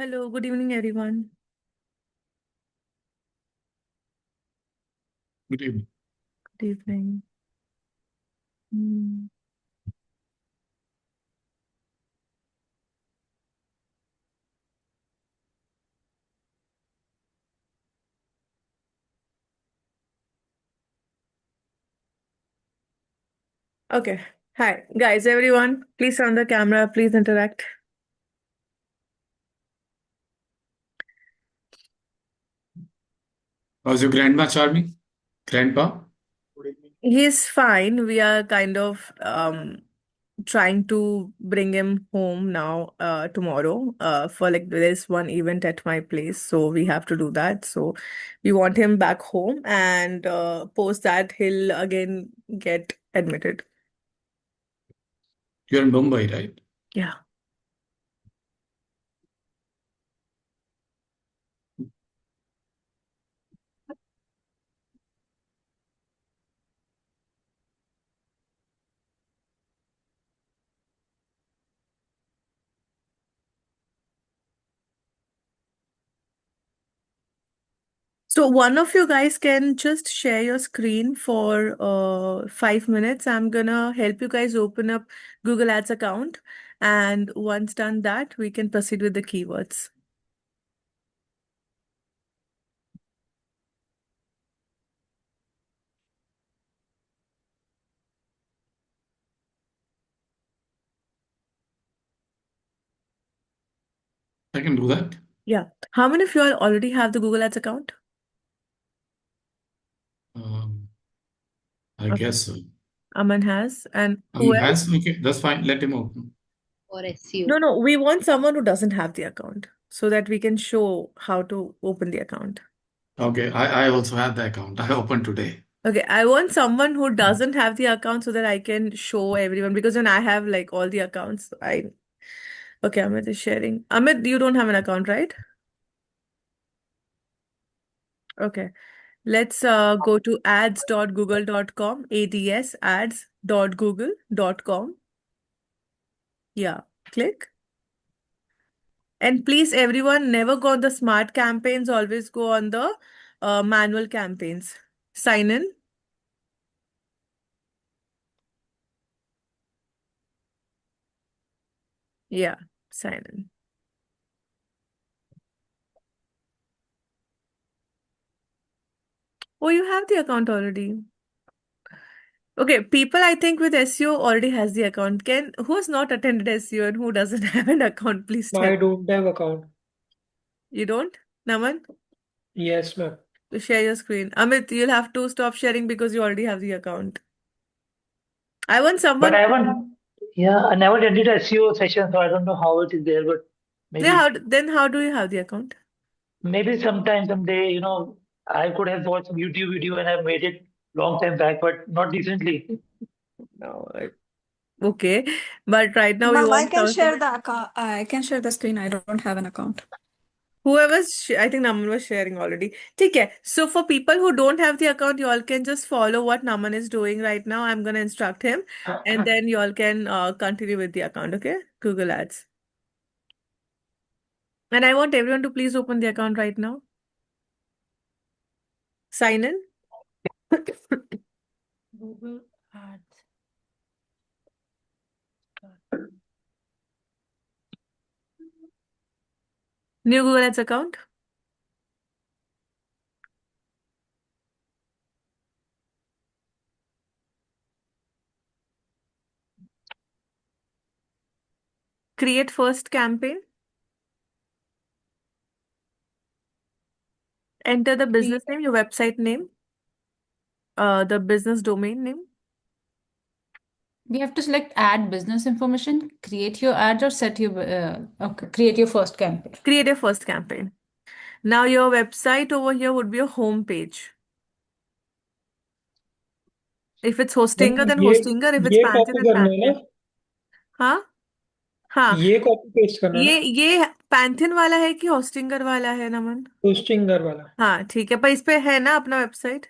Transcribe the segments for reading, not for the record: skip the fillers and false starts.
Hello, good evening, everyone. Good evening. Good evening. Hmm. Okay. Hi, guys, everyone. Please turn the camera. Please interact. How's your grandma charming? Grandpa? He's fine. We are kind of trying to bring him home now, tomorrow. For like there's one event at my place, so we have to do that. So we want him back home, and post that he'll again get admitted. You're in Mumbai, right? Yeah. So one of you guys can just share your screen for 5 minutes. I'm gonna help you guys open up Google Ads account, and once done that, we can proceed with the keywords. I can do that. Yeah. How many of you all already have the Google Ads account? Um, I Okay. guess so. Aman has, and who else? Has okay, that's fine. Let him open. or SEO. No, no. We want someone who doesn't have the account so that we can show how to open the account. Okay, I also have the account. I opened today. Okay, I want someone who doesn't have the account so that I can show everyone because when I have like all the accounts, I okay, Amit is sharing. Amit, you don't have an account, right? Okay. Let's go to ads.google.com, ads ads.google.com. Yeah, click. And please, everyone, never go on the smart campaigns, always go on the manual campaigns. Sign in. Yeah, sign in. Oh, you have the account already. Okay, people I think with SEO already has the account. Who has not attended SEO and who doesn't have an account, please tell. I don't have account. You don't? Naman? Yes, ma'am. To share your screen. Amit, you'll have to stop sharing because you already have the account. I want But someone. I haven't, yeah, I never did a SEO session, so I don't know how it is there. But Yeah, maybe, then how do you have the account? maybe sometime, someday, I could have watched YouTube video and I've made it long time back, but not recently. No. Okay, but right now we Ma'am, I want can someone. share the account. I can share the screen. I don't have an account. I think Naman was sharing already. Okay, so for people who don't have the account, you all can just follow what Naman is doing right now. I'm gonna instruct him, and then you all can continue with the account. Okay, Google Ads. And I want everyone to please open the account right now. Sign in. Google Ads. New Google Ads account. Create first campaign. Enter the Create. business name, your website name, the business domain name. We have to select add business information, create your ads, or set your okay, create your first campaign. Create a first campaign. Now your website over here would be a home page. If it's Hostinger, ma'am then ये Hostinger. If it's ये Panther, copy then करना है ना? Panther. हाँ हाँ ये copy paste करना है ना? ये पैंथिन वाला है कि होस्टिंगर वाला है नमन? पोस्टिंगर वाला। हाँ ठीक है, पर इस पे है ना अपना वेबसाइट?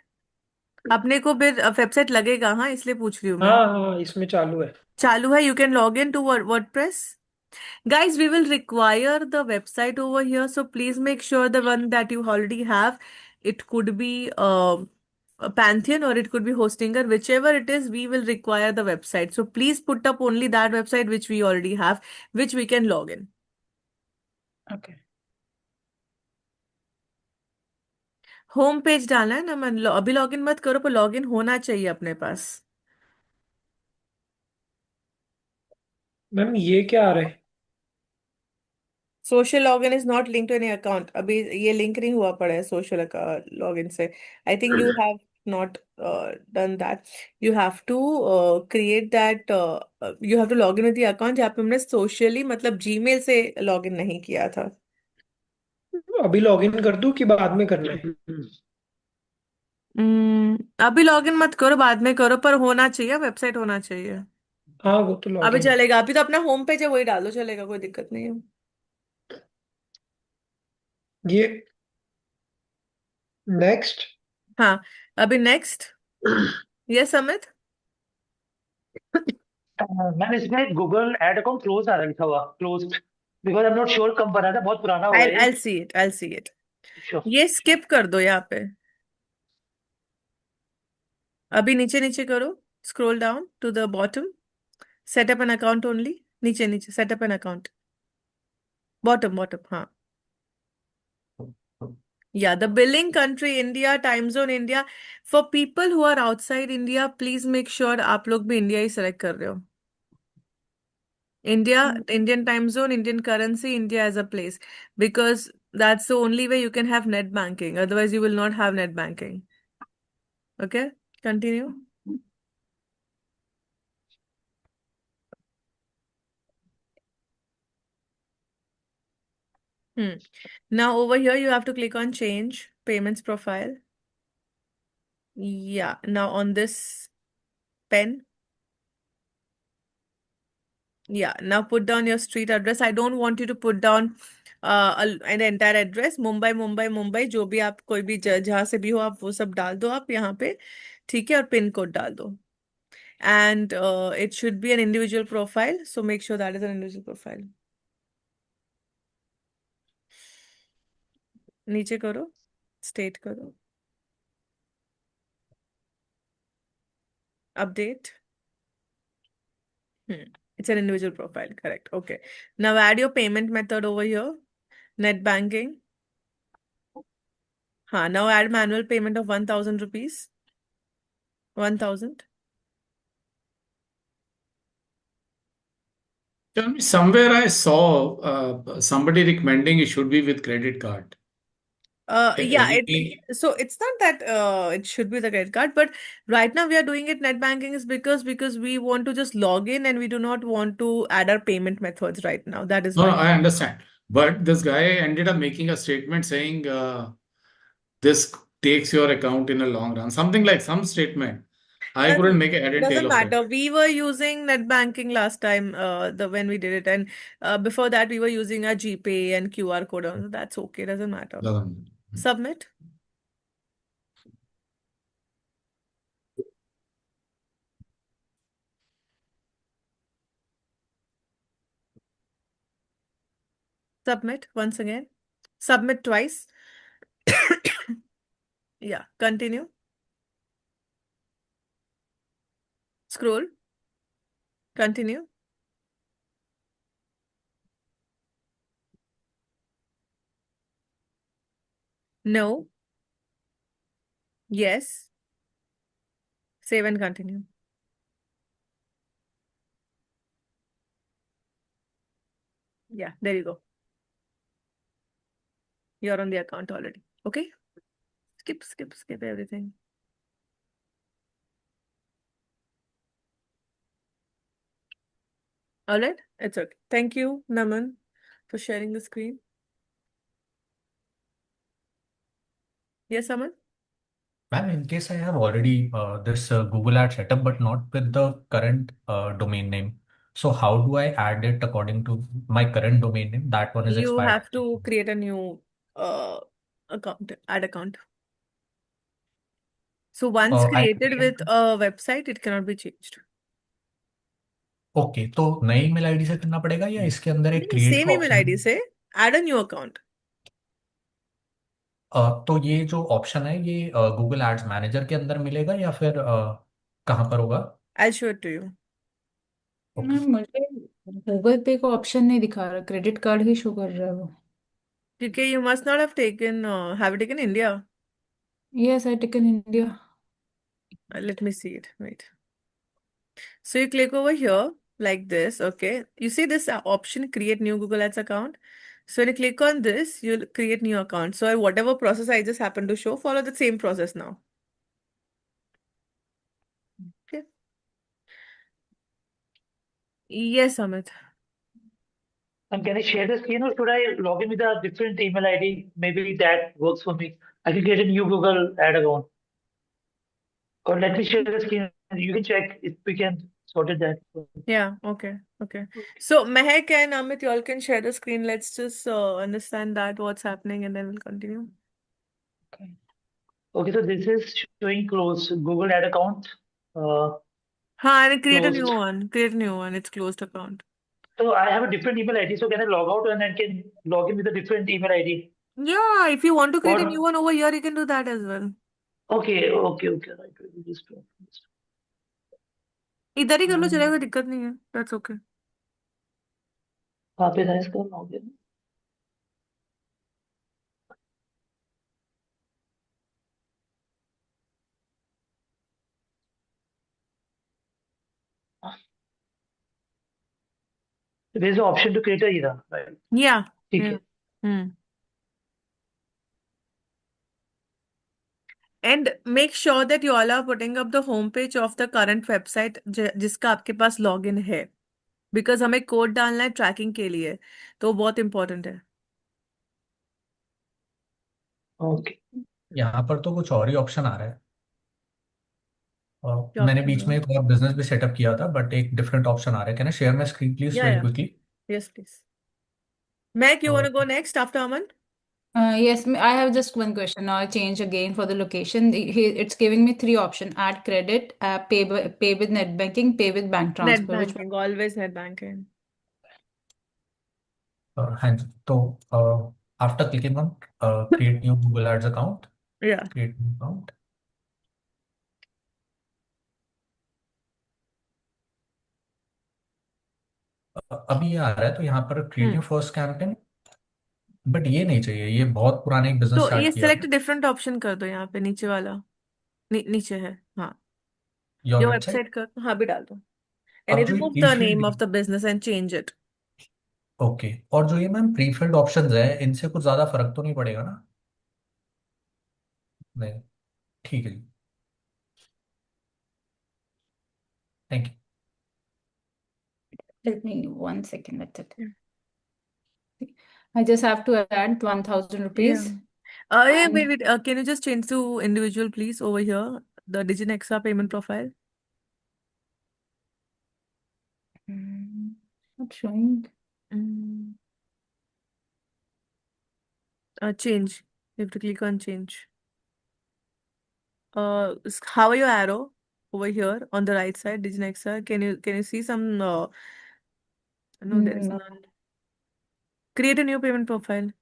अपने को फिर वेबसाइट लगेगा, हाँ इसलिए पूछ रही हूँ मैं। हाँ हाँ, इसमें चालू है। चालू है, you can log in to WordPress. Guys, we will require the website over here, so please make sure the one that you already have, it could be a Pantheon or it could be Hostinger, whichever it is, we will require the website. So please put up only that website which we already have, which we can log in. Okay. Home page डालना है ना मन, अभी login मत करो, पर login होना चाहिए अपने पास. मैम ये क्या आ रहा है? Social login is not link to any account. अभी ये लिंक नहीं हुआ पड़ा है सोशल लॉगिन से. I think you have not done that. You have to create that. You have to log in with the account जहाँ पे हमने सोशली मतलब जीमेल से लॉगिन नहीं किया था. अभी लॉगिन कर दूं कि बाद में करना है? अभी लॉगिन मत करो, बाद में करो, पर होना चाहिए, वेबसाइट होना चाहिए. हाँ वो तो अभी लॉगिन है. चलेगा, अभी तो अपना होम पेज है वही डाल दो, चलेगा, कोई दिक्कत नहीं है. ये नेक्स्ट. हाँ, अभी नेक्स्ट. यस अमित. मैम इसमें गूगल एड अकाउंट क्लोज आ रहा लिखा हुआ, close, because I am not sure कब बना था, बहुत पुराना होगा ये. I'll see it. I'll see it. Sure. ये स्किप कर दो यहाँ पे. अभी नीचे नीचे करो. Scroll down to the bottom. Setup an account only. नीचे नीचे setup an account. Bottom bottom, हाँ. Yeah, the billing country India, time zone India. For people who are outside India, please make sure आप लोग भी India ही select कर रहे हो. India, Indian time zone, Indian currency, India as a place. Because that's the only way you can have net banking. Otherwise, you will not have net banking. Okay, continue. Now over here, you have to click on change payments profile. Yeah, now on this pen. Yeah, now put down your street address. I don't want you to put down an entire address. Mumbai, Mumbai, Mumbai, जो भी आप कोई भी जहाँ से भी हो आप वो सब डाल दो आप यहाँ पे. ठीक है, और पिन कोड डाल दो. And it should be an individual profile. So make sure that is an individual profile. नीचे करो. State करो. Update. It's an individual profile. Correct. Okay. Now add your payment method over here. Net banking. Now add manual payment of 1,000 rupees. 1,000. Tell me, somewhere I saw somebody recommending it should be with credit card. Yeah, Any, so it's not that it should be the credit card, but right now we are doing it net banking is because we want to just log in and we do not want to add our payment methods right now. That is no, why. I understand. But this guy ended up making a statement saying this takes your account in a long run. Something like some statement. I couldn't make a head and tail Doesn't of matter. it. We were using net banking last time, when we did it, and before that we were using our GPay and QR code. Also. That's okay. Doesn't matter. Doesn't- Submit. Submit once again. Submit twice. Yeah. Continue. Scroll. Continue. No. Yes. Save and continue. Yeah, there you go. You're on the account already. Okay? Skip everything. All right? It's okay. Thank you, Naman, for sharing the screen. Yes, Aman? Ma'am, in case I have already this Google ad setup, but not with the current domain name. So how do I add it according to my current domain name? That one is You expired. have to create a new account, ad account. So once I created with a website, it cannot be changed. Okay, तो नई email ID से करना पड़ेगा या इसके अंदर एक नहीं, क्रिएट सेम का ईमेल ऑप्शन आईडी से ऐड अ न्यू अकाउंट। तो ये जो ऑप्शन है ये गूगल एड्स मैनेजर के अंदर मिलेगा या फिर कहाँ पर होगा? I show it to you. Okay. मुझे गूगल पे का ऑप्शन नहीं दिखा रहा, क्रेडिट कार्ड ही शो कर रहा है वो। क्योंकि you must not have taken India. Yes, I taken India. Let me see it. Wait. So you click over here like this, okay? You see this option, create new Google Ads account. So when you click on this, you'll create new account. So whatever process I just happened to show, follow the same process now. Okay. Yes, Amit. And can I share the screen or should I log in with a different email ID? Maybe that works for me. I can create a new Google ad account. Or let me share the screen. You can check if we can sort it that. Yeah, okay, okay. So Mehak and Amit, you all can share the screen. Let's just understand that what's happening and then we'll continue. Okay. Okay, so this is showing closed Google ad account. And create a new Closed. one. Create a new one. It's closed account. So I have a different email ID. So can I log out and then can log in with a different email ID? Yeah, if you want to create a new Or one over here, you can do that as well. okay, right. Just इधर ही कर लो, चलेगा, कोई दिक्कत नहीं है. That's okay. कहाँ पे था इसका login? There is an option to create a era, right? Yeah. ठीक Yeah. है. Hmm. And make sure that you all are putting up the homepage of the current website जिसका आपके पास लॉगिन है, because हमें कोड डालना है trekking के लिए, तो बहुत इंपॉर्टेंट है. Okay. यहाँ पर तो कुछ और ही ऑप्शन आ रहा है। क्या मैंने ऑप्शन बीच है? में एक और बिजनेस भी सेटअप किया था बट एक डिफरेंट ऑप्शन आ रहा है। Can I share my screen please या वेरी या quickly? Yes please. Meg, you want to go next after Aman? Yes, I have just one question. Now I change again for the location. It's giving me three options: add credit, pay with net banking, pay with bank Net transfer. Which one? banking, always net banking. हाँ जी, तो after clicking on create new Google ads account, Yeah. Create new account, अभी ये आ रहा है तो यहाँ पर create new first campaign, but ये नहीं चाहिए, ये बहुत पुराने एक बिजनेस तो ये स्टार्ट किया सिलेक्ट था। डिफरेंट ऑप्शन कर दो, यहाँ पे नीचे वाला. नीचे है, हाँ. Your your website. वेबसाइट कर, हाँ भी डाल दो. And अब you जो ये remove pre the name field, of the business and change it. Okay, और जो ये मैम प्री फिल्ड ऑप्शंस है इनसे कुछ ज्यादा फर्क तो नहीं पड़ेगा ना? नहीं, ठीक है जी, thank you. Let me 1 second. That's it. Yeah. I just have to add 1,000 Yeah. rupees. Yeah, And wait. Can you just change to individual, please, over here? The DigiNexa payment profile. not showing. Mm. Change. You have to click on change. How are your arrow over here on the right side, DigiNexa? Can you see some? No, there is No. none. Create a new payment profile.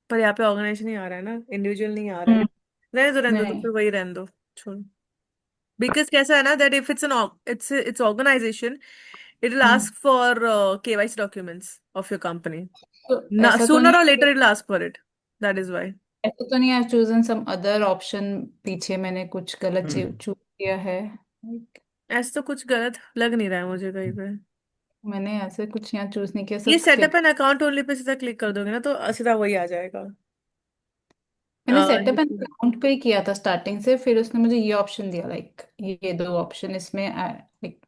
पर यहाँ पे organisation ही आ रहा है ना, individual नहीं आ रहा है. Hmm. रहने दो तो नहीं. फिर वही रहने दो, छोड़ो. Because कैसा है ना, that if it's organization, it will Hmm. ask for KYC documents of your company. तो Now, ऐसा तो sooner or नहीं later it will ask for it. That is why. ऐसा तो नहीं, I've chosen some other option. पीछे मैंने कुछ गलत चूज किया है. Like, ऐसा तो कुछ गलत लग नहीं रहा है मुझे कहीं पे. मैंने ऐसे कुछ यहाँ चूज नहीं किया, ये सब setup an account only pay सीधा क्लिक कर दोगे ना तो सीधा वही आ जाएगा. मैंने सेटअप एंड ये- अकाउंट पे ही किया था स्टार्टिंग से, फिर उसने मुझे ये ऑप्शन दिया, लाइक ये दो ऑप्शन इसमें, लाइक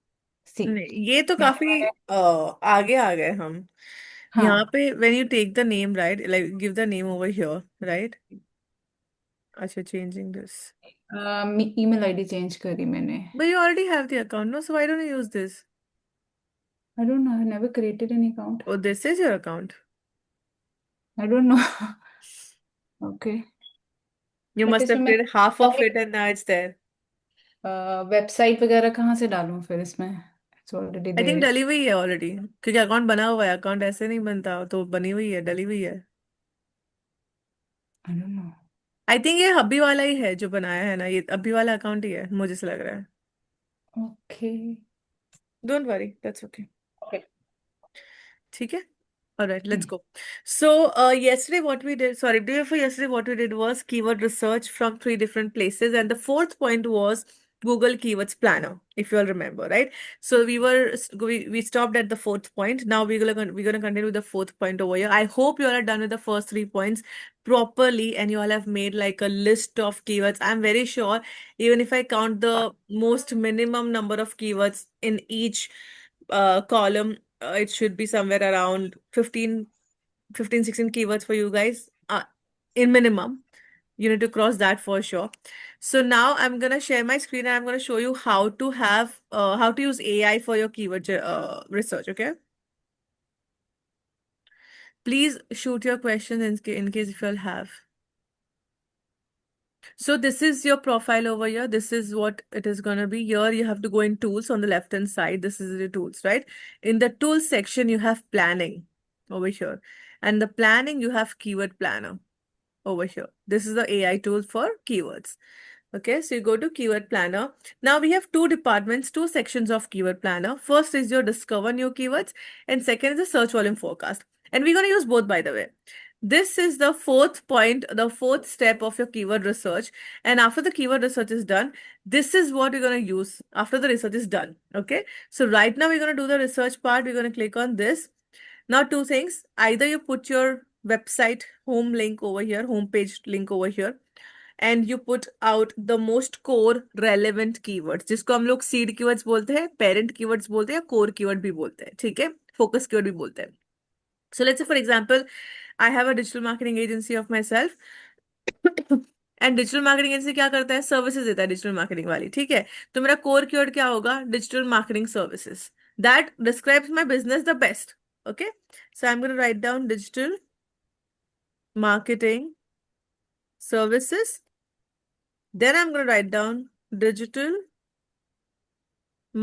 सी. नहीं, ये तो यहाँ काफी पर आगे आ गए हम. यहाँ हाँ. पे when you take the name, right, like give the name over here, right? अच्छा, changing this. Email ID change करी मैंने. But you already have the account, no? So why don't you use this? I don't know, I never created an account. Oh, this is your account. I don't know. Okay. You but must इसमें have मैं created half of it and now it's there. Website वगैरह कहाँ से डालूं फिर इसमें? It's already I think there. डली हुई है ऑलरेडी, क्योंकि अकाउंट बना हुआ है, अकाउंट ऐसे नहीं बनता, तो बनी हुई है, डली हुई है। I don't know. I think ये हब्बी वाला ही है जो बनाया है ना, ये हब्बी वाला अकाउंट ही है, मुझे से लग रहा है। Okay. Don't worry, that's okay. Okay. ठीक है। All right, let's go. So, yesterday what we did, sorry, day before yesterday what we did was keyword research from 3 different places, and the fourth point was Google Keywords Planner, if you all remember, right? So we stopped at the fourth point. Now we're gonna continue with the fourth point over here. I hope you all are done with the first 3 points properly, and you all have made like a list of keywords. I'm very sure, even if I count the most minimum number of keywords in each column, it should be somewhere around 16 keywords for you guys, in minimum. You need to cross that for sure. So now I'm gonna share my screen and I'm gonna show you how to use AI for your keyword research. Okay, please shoot your questions in case if you all have. So this is your profile over here. This is what it is going to be. Here you have to go in tools on the left hand side. This is the tools, right? In the tools section, you have planning over here. And the planning, you have keyword planner over here. This is the AI tool for keywords. Okay, so you go to keyword planner. Now we have two departments, two sections of keyword planner. First is your discover new keywords, and second is the search volume forecast. And we're going to use both, by the way. This is the fourth point, the fourth step of your keyword research. And after the keyword research is done, this is what you're going to use after the research is done. Okay, so right now we're going to do the research part. We're going to click on this. Now, two things. Either you put your website home link over here, homepage link over here, and you put out the most core relevant keywords, जिसको हम लोग seed keywords बोलते हैं, parent keywords बोलते हैं, या core keyword भी बोलते हैं, ठीक है, focus keyword भी बोलते हैं. So let's say for example, I have a digital marketing agency of myself. And digital marketing agency क्या करता है, सर्विसेज देता है डिजिटल मार्केटिंग वाली, ठीक है. तो मेरा कोर कीवर्ड क्या होगा, digital marketing services. That describes my business the best. Okay, so I am gonna write down digital marketing services. Then I'm going to write down digital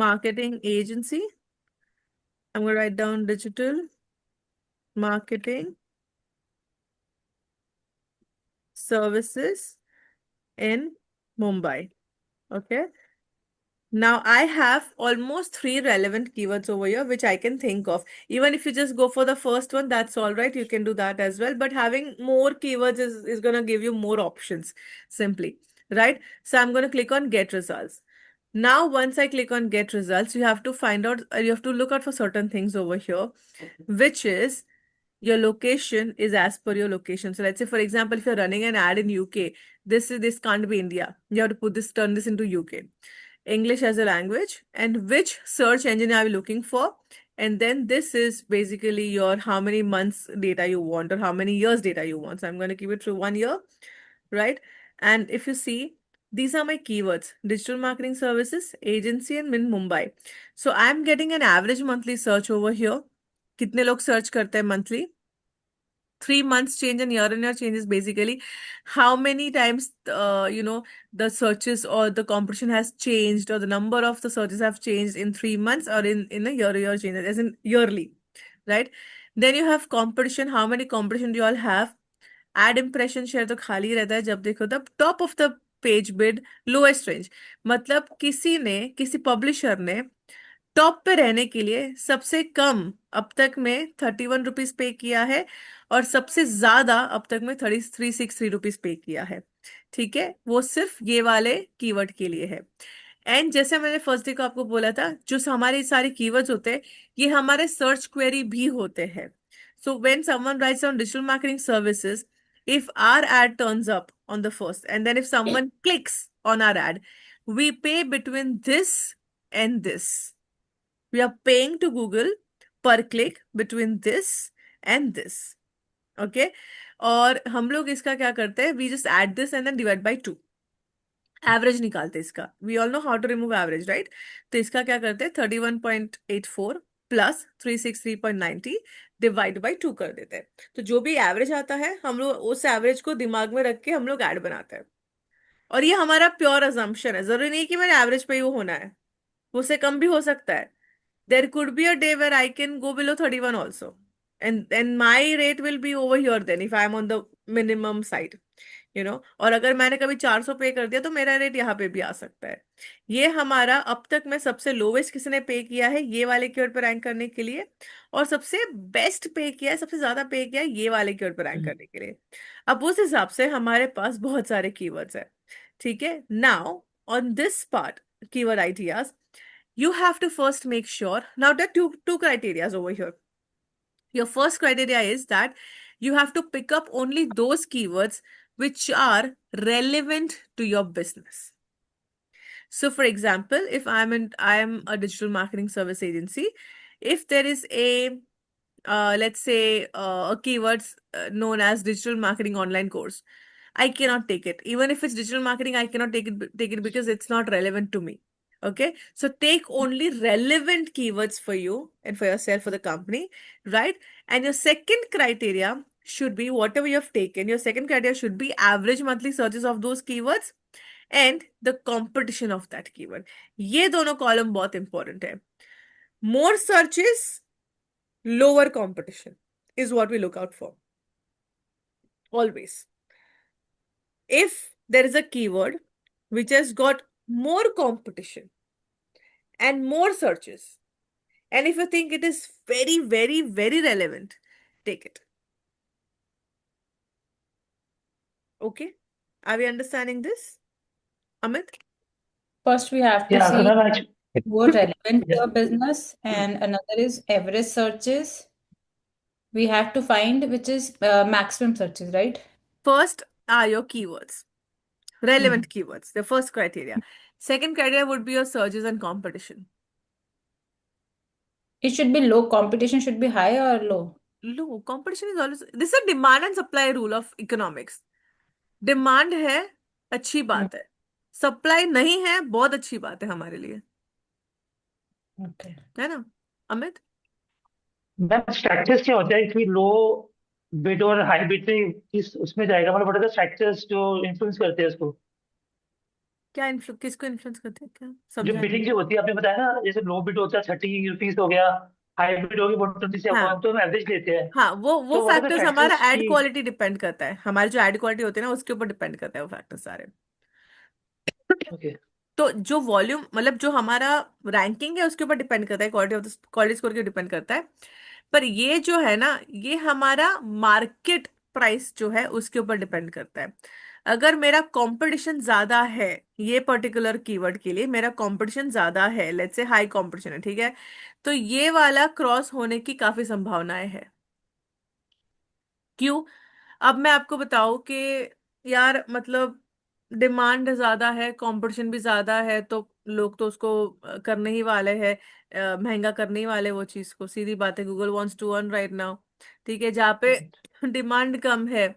marketing agency. I'm going to write down digital marketing services in Mumbai. Okay. Now I have almost 3 relevant keywords over here, which I can think of. Even if you just go for the first one, that's all right. You can do that as well. But having more keywords is going to give you more options simply, right? So I'm going to click on get results. Now, once I click on get results, you have to find out, you have to look out for certain things over here, which is your location is as per your location. So let's say, for example, if you're running an ad in UK, this can't be India. You have to put this, turn this into UK. English as a language, and which search engine are you looking for? And then this is basically your how many months data you want or how many years data you want. So I'm going to keep it to 1 year, right? And if you see, these are my keywords: digital marketing services, agency, and in Mumbai. So I'm getting an average monthly search over here. कितने लोग search करते हैं monthly? 3 months change and year-on-year change is basically how many times the searches or the competition has changed, or the number of the searches have changed in 3 months, or in a year-to-year change, as in yearly, right? Then you have competition. How many competition do you all have? Ad impression share तो खाली रहता है जब देखो तब. Top of the page bid, lowest range, मतलब किसी publisher ने टॉप पे रहने के लिए सबसे कम अब तक में 31 रुपीज पे किया है, और सबसे ज्यादा अब तक में 363 रुपीज पे किया है. ठीक है, वो सिर्फ ये वाले कीवर्ड के लिए है. एंड जैसे मैंने फर्स्ट डे को आपको बोला था, जो हमारे सारे कीवर्ड्स होते हैं, ये हमारे सर्च क्वेरी भी होते हैं. So when someone rights on digital marketing services, if our ad turns up on the first, and then if someone clicks on our ad, we pay between this and this. We are paying to Google per click between this and this. Okay. और हम लोग इसका क्या करते हैं, we just add this and then divide by 2. Average निकालते हैं इसका. We all know how to remove average, right? तो इसका क्या करते हैं, 31.84 प्लस 363.90 डिवाइड बाई 2 कर देते हैं. तो जो भी एवरेज आता है, हम लोग उस एवरेज को दिमाग में रख के हम लोग ऐड बनाते हैं. और ये हमारा प्योर अजम्पशन है, जरूरी नहीं कि मेरे एवरेज पे ही वो होना है, वो उससे कम भी हो सकता है. There could be a day where I can go below 31 also. And my rate will be over here then if I'm on the minimum side. और अगर मैंने कभी 400 पे कर दिया तो मेरा रेट यहाँ पे भी आ सकता है. ये हमारा अब तक में सबसे लोवेस्ट किसने पे किया है ये वाले कीवर्ड पर रैंक करने के लिए, और सबसे बेस्ट पे किया है, सबसे ज्यादा पे किया है ये वाले कीवर्ड पर रैंक करने के लिए. अब उस हिसाब से हमारे पास बहुत सारे कीवर्ड्स है. ठीक है, now on this part, keyword ideas, you have to first make sure. Now there are two criterias over here. Your first criteria is that you have to pick up only those keywords which are relevant to your business. So for example, if I am a digital marketing service agency, if there is a let's say a keywords known as digital marketing online course, I cannot take it. Even if it's digital marketing, I cannot take it because it's not relevant to me. Okay, so take only relevant keywords for you and for yourself, for the company, right? And your second criteria should be whatever you have taken. Your second criteria should be average monthly searches of those keywords and the competition of that keyword. ये दोनों column बहुत important है. More searches, lower competition is what we look out for always. If there is a keyword which has got more competition and more searches, and if you think it is very, very, very relevant, take it. Okay? Are we understanding this? Amit? First, we have to Yeah, see Kanan, actually, more relevant to yeah. your business, and another is average searches. We have to find which is maximum searches, right? First are your keywords, relevant keywords, the first criteria. Second criteria would be your searches and competition. It should be low. Competition should be high or low. Low competition is always, this is a demand and supply rule of economics. Demand है, अच्छी बात है. Supply नहीं है, बहुत अच्छी बात है हमारे लिए, Okay. है ना अमित? मैम स्ट्रक्चर्स क्या होता है कि लो बिड और हाई बिड में किस उसमें जाएगा, मतलब व्हाट आर द स्ट्रक्चर्स जो इन्फ्लुएंस करते हैं उसको, क्या किसको इन्फ्लुएंस करते हैं, क्या जो समझा नहीं. बिडिंग जो होती है आपने बताया ना, जैसे लो बिड होता है 30 रुपीज हो गया, हाई बिड होगी 120 से हाँ अबव, तो हम एवरेज लेते हैं. हाँ, वो तो व्हाट आर द फैक्टर्स हमारा फैक्टर्स एड की. क्वालिटी डिपेंड करता है, हमारी जो एड क्वालिटी होती है ना उसके ऊपर डिपेंड करता है वो फैक्टर सारे. ओके. तो जो वॉल्यूम मतलब जो हमारा रैंकिंग है उसके ऊपर डिपेंड करता है, quality of the quality score के डिपेंड करता है. पर ये जो है ना, ये हमारा मार्केट प्राइस जो है उसके ऊपर डिपेंड करता है. अगर मेरा कंपटीशन ज्यादा है, ये पर्टिकुलर कीवर्ड के लिए मेरा कंपटीशन ज्यादा है, लेट्स से हाई कंपटीशन है, ठीक है, तो ये वाला क्रॉस होने की काफी संभावनाएं है. क्यों? अब मैं आपको बताऊं कि यार मतलब डिमांड ज्यादा है, कंपटीशन भी ज्यादा है, तो लोग तो उसको करने ही वाले हैं, महंगा करने ही वाले वो चीज को. सीधी बात है, Google wants to earn right now. ठीक है, जहाँ पे डिमांड कम है,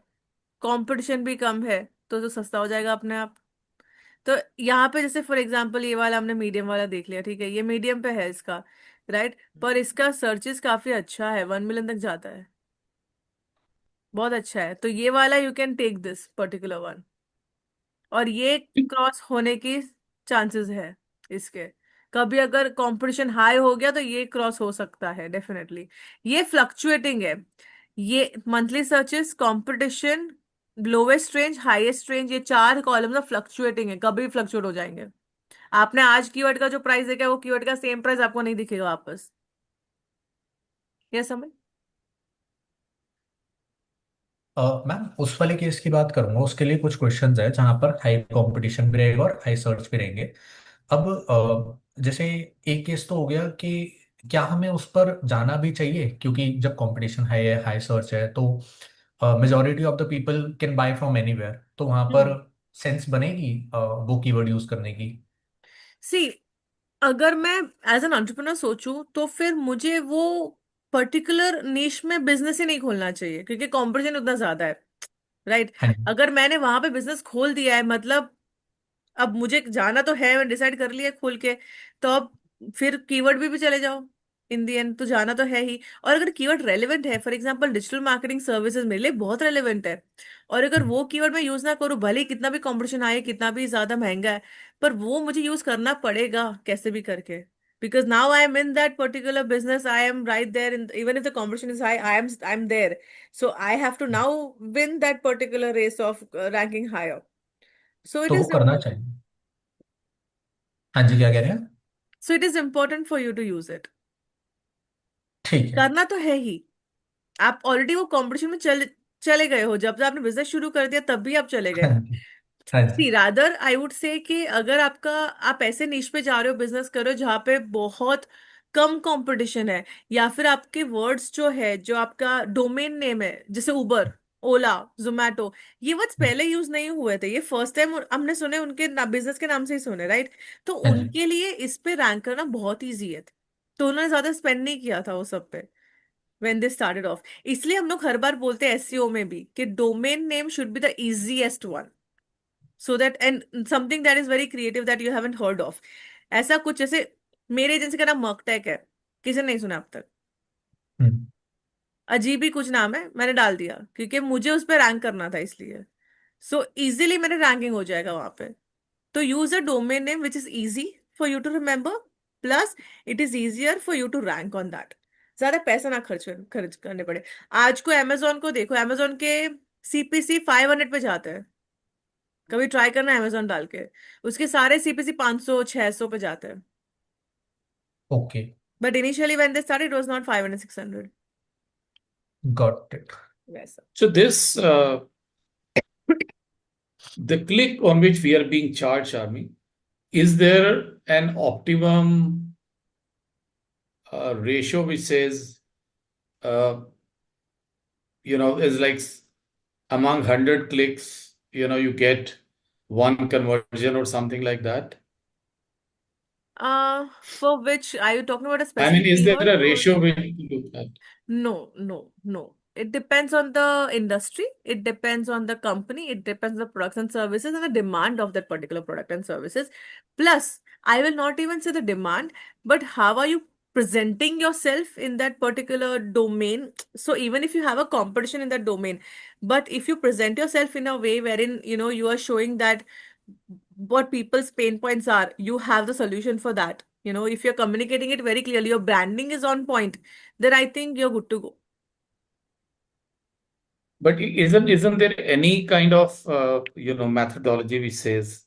कंपटीशन भी कम है, तो सस्ता हो जाएगा अपने आप. तो यहाँ पे जैसे फॉर एग्जांपल ये वाला हमने मीडियम वाला देख लिया, ठीक है, ये मीडियम पे है इसका, राइट, पर इसका सर्चेस काफी अच्छा है, 1 मिलियन तक जाता है, बहुत अच्छा है. तो ये वाला you can take this particular one, और ये क्रॉस होने की चांसेस है इसके. कभी अगर कंपटीशन हाई हो गया तो ये क्रॉस हो सकता है डेफिनेटली. ये फ्लक्चुएटिंग है, ये monthly searches, competition, lowest range, highest range, ये चार कॉलम फ्लक्चुएटिंग है, कभी भी फ्लक्चुएट हो जाएंगे. आपने आज कीवर्ड का जो प्राइस देखा है वो कीवर्ड का सेम प्राइस आपको नहीं दिखेगा वापस. ये समझ. मैम उस वाले केस की बात करूंगा, उसके लिए कुछ क्वेश्चंस है जहां पर हाई कंपटीशन भी रहेगा और हाई सर्च भी रहेंगे. अब जैसे एक केस तो हो गया कि क्या हमें उस पर जाना भी चाहिए, क्योंकि जब कंपटीशन हाई है, हाई सर्च है, तो majority of the people can buy from anywhere, तो वहां पर सेंस बनेगी वो कीवर्ड यूज करने की. सी, अगर मैं एज एन एंटरप्रेन्योर सोचूं तो फिर मुझे वो पर्टिकुलर निश में बिजनेस ही नहीं खोलना चाहिए, क्योंकि कंपटीशन उतना ज्यादा है, राइट. हाँ जी. अगर मैंने वहां पे बिजनेस खोल दिया है, मतलब अब मुझे जाना तो है, मैं डिसाइड कर लिया खोल के, तो अब फिर कीवर्ड भी चले जाओ, इन दी एंड तो जाना तो है ही। और अगर कीवर्ड रेलेवेंट है, for example digital marketing services मेरे लिए बहुत रेलेवेंट है, और अगर वो कीवर्ड मैं यूज ना करूँ, भले ही कितना भी कंपटीशन आए, कितना भी ज्यादा महंगा है, पर वो मुझे यूज करना पड़ेगा कैसे भी करके, because now I am in that particular business. I am right there, in even if the competition is high, I'm there. So I have to now win that particular race of ranking higher. So it तो वो is करना important. चाहिए। हाँ जी, क्या कह रहे हैं? So it is important for you to use it. ठीक है। करना तो है ही। आप ऑलरेडी वो कंपटीशन में चले गए हो, जब से आपने बिजनेस शुरू कर दिया तब भी आप चले हाँ गए। जी। हाँ जी। सी रादर आई वुड से कि अगर आप ऐसे निश पे जा रहे हो, बिजनेस कर रहे हो जहाँ पे बहुत कम कंपटीशन है, या फिर आपके वर्ड्स जो है, जो आपका डोमेन नेम है, जैसे उबर, ओला, जोमैटो, ये वर्ड्स पहले यूज नहीं हुए थे, ये फर्स्ट टाइम हमने सुने, उनके बिजनेस के नाम से ही सुने, राइट? तो हाँ जी। उनके लिए इस पे रैंक करना बहुत ईजी है, तो उन्होंने ज्यादा स्पेंड नहीं किया था वो सब पे व्हेन दे स्टार्टेड ऑफ। इसलिए हम लोग हर बार बोलते हैं एसईओ में भी कि domain name should be the easiest one, so that and something that is very creative that you haven't heard of। ऐसा कुछ जैसे मेरे एजेंसी का नाम मर्कटेक है, किसी ने नहीं सुना अब तक, हम्म। अजीब ही कुछ नाम है, मैंने डाल दिया क्योंकि मुझे उस पर रैंक करना था, इसलिए सो इजीली मेरे रैंकिंग हो जाएगा वहां पे। तो use a domain name which is easy for you to remember, plus it is easier for you to rank on that. ज्यादा पैसा ना खर्च करने पड़े। आज को अमेजोन को देखो, अमेजोन के सीपीसी 500 पे जाते हैं, कभी ट्राई करना अमेजोन डाल के, उसके सारे सीपीसी 500 600 पे जाते हैं। Okay, but initially when they started it was not 500 600 got it. वैसा। So this the click on which we are being charged, Sharmi, is there an optimum ratio which says uh, is like among 100 clicks, you get one conversion or something like that? For which are you talking about, a I mean, specific is there keyword a or? ratio which you look at? No, no, no. It depends on the industry. It depends on the company. It depends on the products and services and the demand of that particular product and services. Plus, I will not even say the demand, but how are you presenting yourself in that particular domain? So even if you have a competition in that domain, but if you present yourself in a way wherein, you are showing that what people's pain points are, you have the solution for that. If you're communicating it very clearly, your branding is on point, then I think you're good to go. But isn't there any kind of methodology which says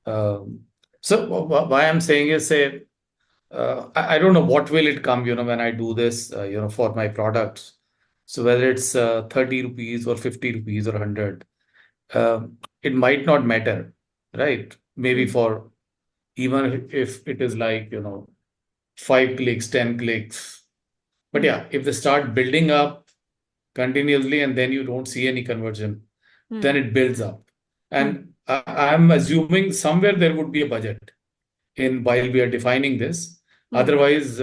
so why I'm saying is, say, I don't know what will it come, when I do this, for my products. So whether it's 30 rupees or 50 rupees or 100, it might not matter, right? Maybe for even if it is like, 5 clicks, 10 clicks. But yeah, if they start building up continuously and then you don't see any conversion, then it builds up. And I'm assuming somewhere there would be a budget in while we are defining this. Otherwise,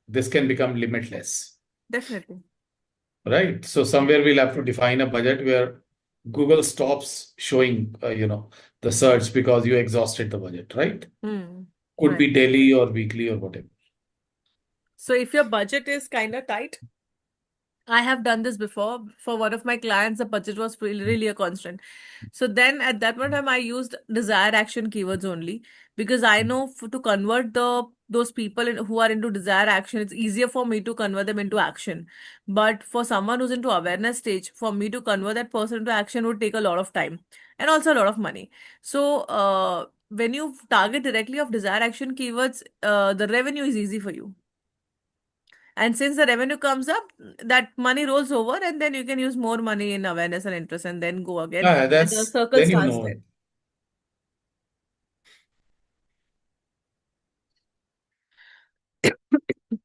this can become limitless, Definitely. right? So somewhere we'll have to define a budget where Google stops showing, the search because you exhausted the budget, right? Could Right. be daily or weekly or whatever. So if your budget is kind of tight, I have done this before for one of my clients. The budget was really a constant. So then at that point time, I used desired action keywords only, because I know to convert those people who are into desired action, it's easier for me to convert them into action. But for someone who's into awareness stage, for me to convert that person into action would take a lot of time and also a lot of money. So when you target directly of desired action keywords, the revenue is easy for you. And since the revenue comes up, that money rolls over, and then you can use more money in awareness and interest and then go again. Yeah, And the circle then you starts know there. it.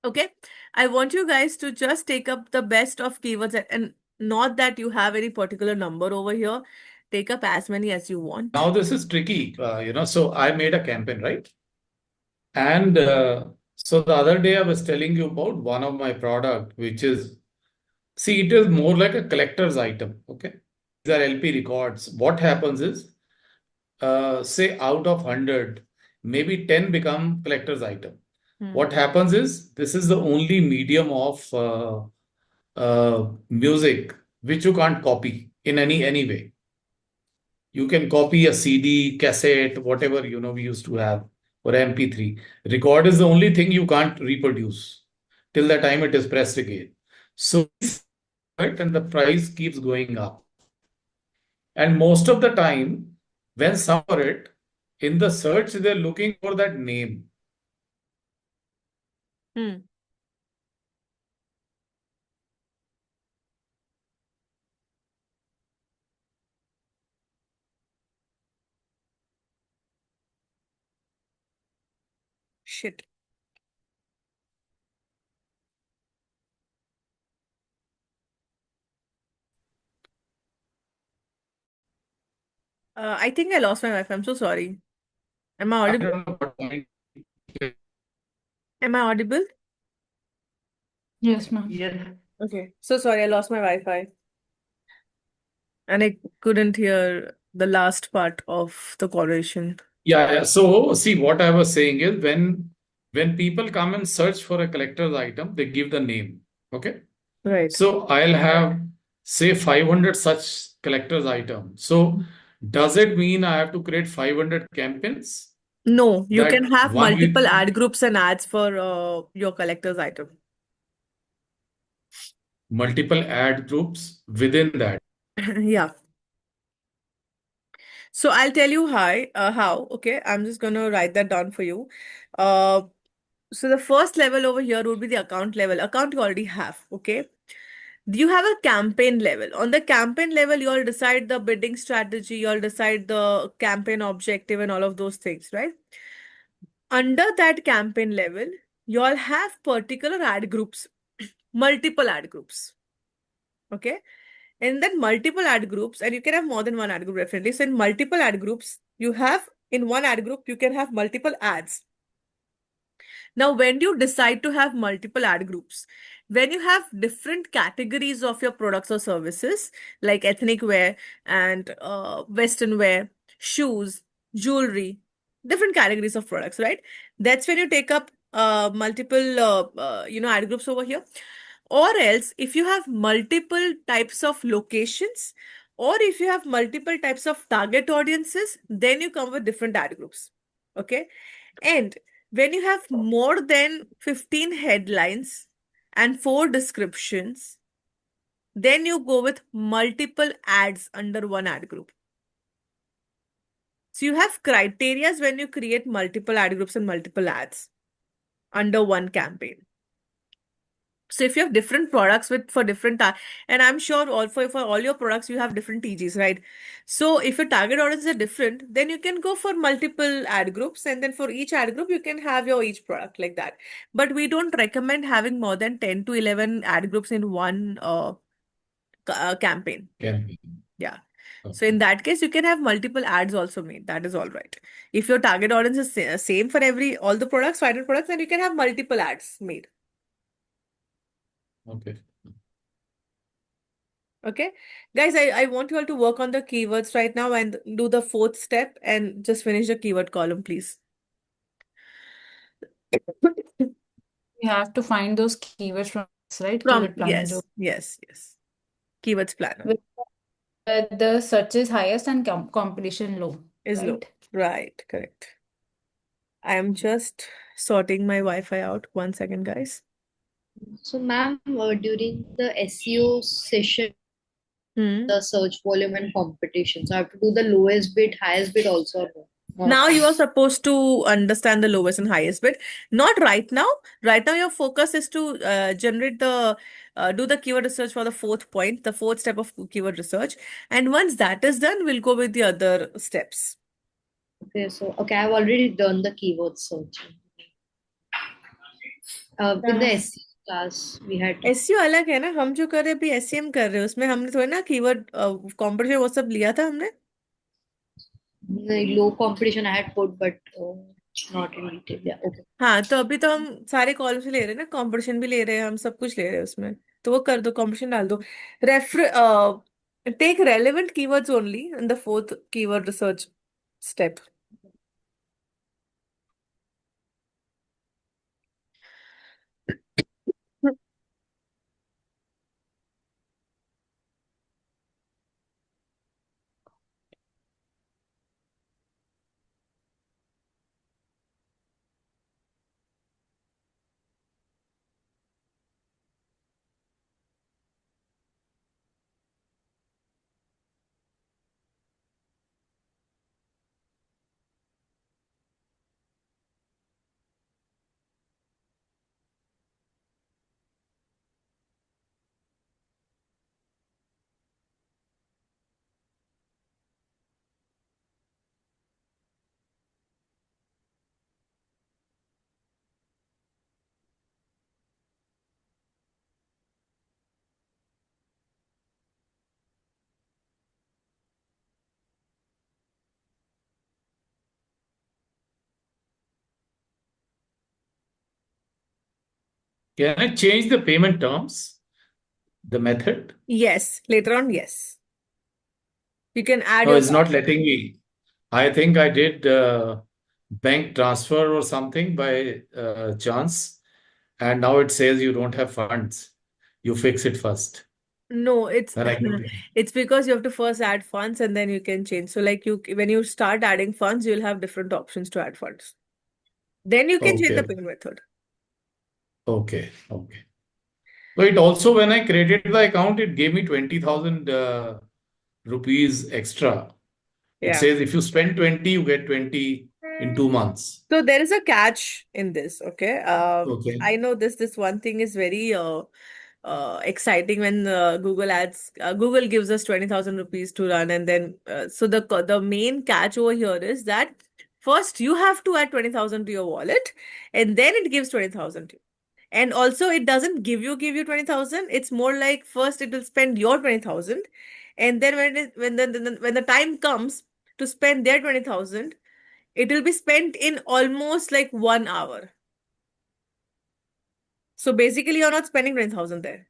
Okay. I want you guys to just take up the best of keywords, and not that you have any particular number over here. Take up as many as you want. Now this is tricky, so I made a campaign, right? And so the other day I was telling you about one of my product, which is, see, it is more like a collector's item, okay? These are LP records. What happens is, say out of 100, maybe 10 become collector's item. What happens is this is the only medium of music which you can't copy in any way. You can copy a CD, cassette, whatever we used to have, or MP3. Record is the only thing you can't reproduce till the time it is pressed again. So, right, and the price keeps going up. And most of the time, when some for it, in the search, they're looking for that name. Hmm. Shit. I think I lost my Wi-Fi. I'm so sorry. Am I I audible? don't know what point. Am I audible? Yes, ma'am. Yes. Okay. So sorry, I lost my Wi-Fi and I couldn't hear the last part of the conversation. Yeah. So see, what I was saying is when people come and search for a collector's item, they give the name. Okay. Right. So I'll have say 500 such collector's items. So does it mean I have to create 500 campaigns No, you can that have one multiple will ad groups and ads for your collector's item. multiple ad groups within that? Yeah. So I'll tell you how. Okay, I'm just gonna write that down for you. Uh, so the first level over here would be the account level. Account you already have. Okay. You have a campaign level. On the campaign level, you'll decide the bidding strategy, you'll decide the campaign objective and all of those things, right? Under that campaign level, you'll have particular ad groups, multiple ad groups. Okay. And then multiple ad groups, and you can have more than one ad group definitely. So in multiple ad groups, you have in one ad group, you can have multiple ads. Now, when you decide to have multiple ad groups, when you have different categories of your products or services, like ethnic wear and Western wear, shoes, jewelry, different categories of products, right? That's when you take up multiple, ad groups over here. Or else, if you have multiple types of locations, or if you have multiple types of target audiences, then you come with different ad groups. Okay. And when you have more than 15 headlines and 4 descriptions, then you go with multiple ads under one ad group. So you have criterias when you create multiple ad groups and multiple ads under one campaign. So if you have different products for different and I'm sure for all your products you have different TGs, right? So if your target audience are different, then you can go for multiple ad groups, and then for each ad group you can have your each product like that. But we don't recommend having more than 10 to 11 ad groups in one campaign. Campaign. Yeah. So in that case, you can have multiple ads also made. That is all right. If your target audience is same for all the products, 500 products, then you can have multiple ads made. Okay. Okay. Guys, I want you all to work on the keywords right now and do the 4th step and just finish the keyword column, please. We have to find those keywords from this, right? Keyword planner. Yes. Keywords planner Where the search is highest and competition low, is low. right? Right, correct. I am just sorting my Wi-Fi out. 1 second, guys. So, ma'am, during the SEO session, the search volume and competition, so I have to do the lowest bid, highest bid also. Or no? Now you are supposed to understand the lowest and highest bid. Not right now. Right now, your focus is to generate do the keyword research for the 4th point, the 4th step of keyword research. And once that is done, we'll go with the other steps. Okay, so I've already done the keyword search. In the SEO class, we had SEO अलग है ना, हम जो कर रहे हैं अभी SEM कर रहे हैं, उसमें हमने थोड़ी ना कीवर्ड कंपटीशन वो सब लिया था हमने. low competition I had put, but not in detail. Yeah, okay. हाँ, तो अभी तो हम सारे कॉलम्स ले रहे हैं ना, कंपटीशन भी ले रहे हैं, हम सब कुछ ले रहे हैं उसमें. तो वो कर दो, कंपटीशन डाल दो. Take relevant keywords only in the 4th keyword research step. Can I change the payment terms, the method? Yes, later on, yes. You can add No, your it's not password. letting me. I think I did bank transfer or something by chance, and now it says you don't have funds. You fix it first. No, it's Then I can. it's because you have to first add funds and then you can change. So like you when you start adding funds, you'll have different options to add funds. Then you can change the Okay, payment method. okay, okay. So it also, when I created the account, it gave me 20,000 rupees extra. It Yeah. says if you spend 20, you get 20 in 2 months. So there is a catch in this, okay? Okay. I know this one thing is very exciting when Google gives us 20,000 rupees to run, and then so the main catch over here is that first you have to add 20,000 to your wallet, and then it gives 20,000 to you. And also it doesn't give you 20,000. It's more like first it will spend your 20,000, and then when the time comes to spend their 20,000, it will be spent in almost like 1 hour. So basically, you're not spending 20,000 there.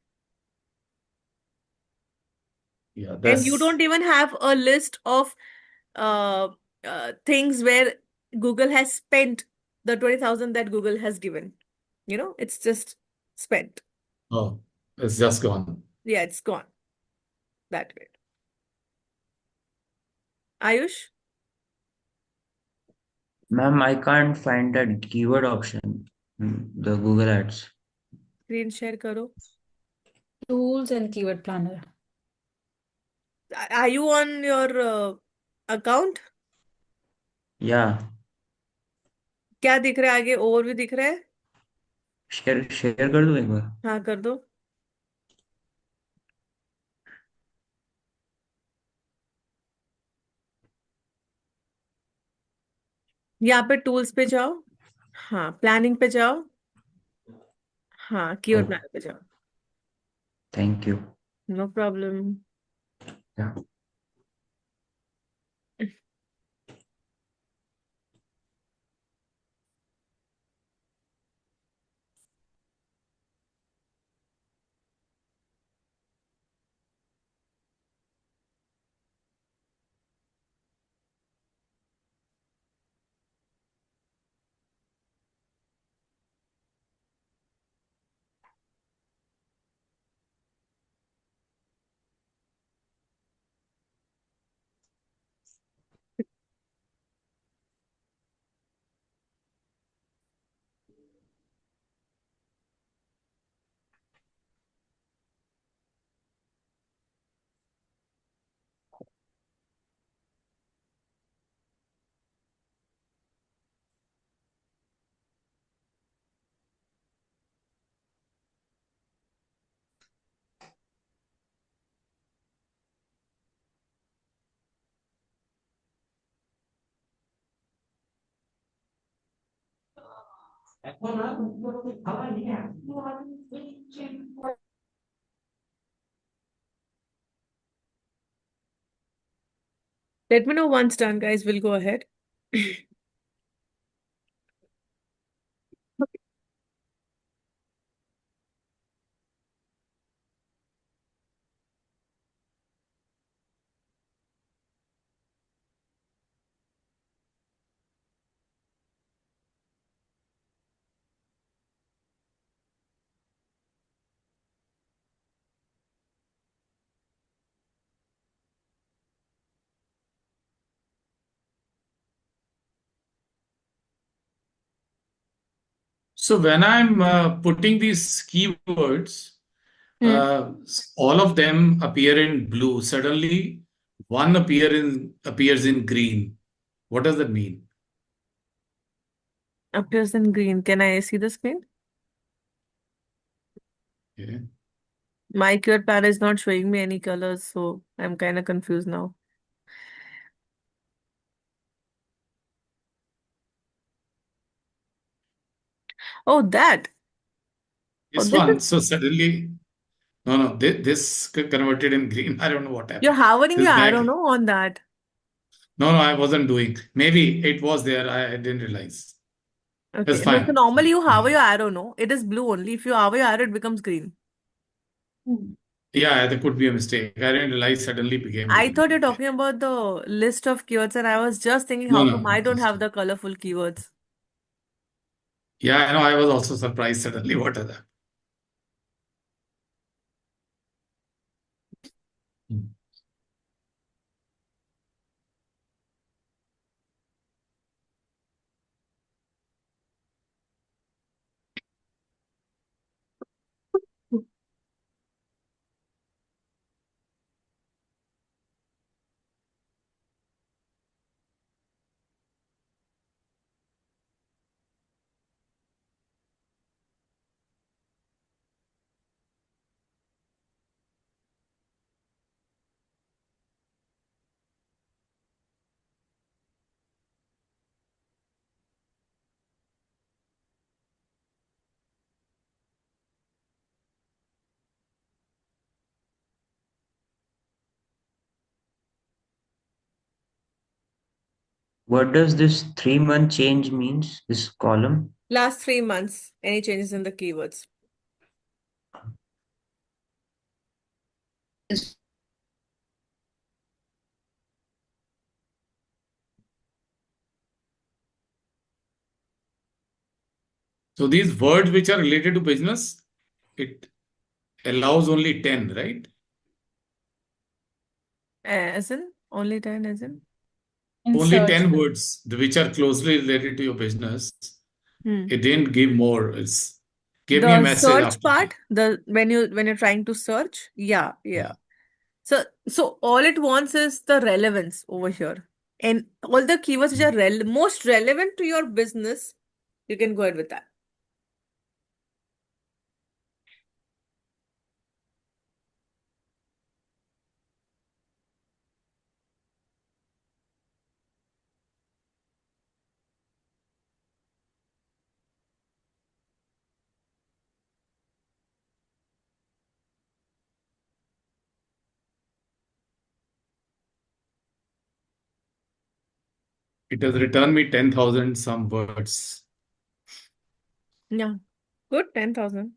Yeah, And you that's don't even have a list of uh, things where Google has spent the 20,000 that Google has given. It's just spent. oh, it's just gone. Yeah, it's gone that way. Ayush, Ma'am, I can't find that keyword option in the Google Ads. screen share karo. Tools and keyword planner. Are you on your account? Yeah, क्या दिख रहा है आगे? Overview दिख रहा है? Share कर दूं एक बार? हाँ, कर दो. यहाँ पे टूल्स पे जाओ. हाँ, प्लानिंग पे जाओ. हाँ, कीवर्ड Oh, प्लानर पे जाओ. thank you. No problem. Yeah. Let me know once done, guys. We'll go ahead. So when I'm putting these keywords, Hmm. all of them appear in blue. Suddenly, one appears in green. What does that mean? Appears in green. Can I see the screen? Okay. My keyword planner is not showing me any colors, so I'm kind of confused now. Oh, that. Oh, This this is one. So suddenly, no, this converted in green. I don't know what you're happened. hovering This your back. arrow, no, on that. No, I wasn't doing. Maybe it was there. I didn't realize. That's Okay. No, so fine. normally you hover your arrow, no? It is blue only. If you hover your arrow, it becomes green. Yeah, that could be a mistake. I didn't realize suddenly became I green. thought you're talking about the list of keywords, and I was just thinking, No, how no, come I don't just have the colorful keywords? yeah, I know. I was also surprised suddenly. What are that? Hmm. What does this 3 month change means? This column? Last 3 months, any changes in the keywords? Yes. So these words which are related to business, it allows only 10, right? As in? Only 10, as in? In Only search. 10 words which are closely related to your business. Hmm. It didn't give more. It's gave me a The message search after that. part, the when you're trying to search, yeah. So all it wants is the relevance over here. And all the keywords which are most relevant to your business, you can go ahead with that. It has returned me 10,000 some words. Yeah. Good, 10,000.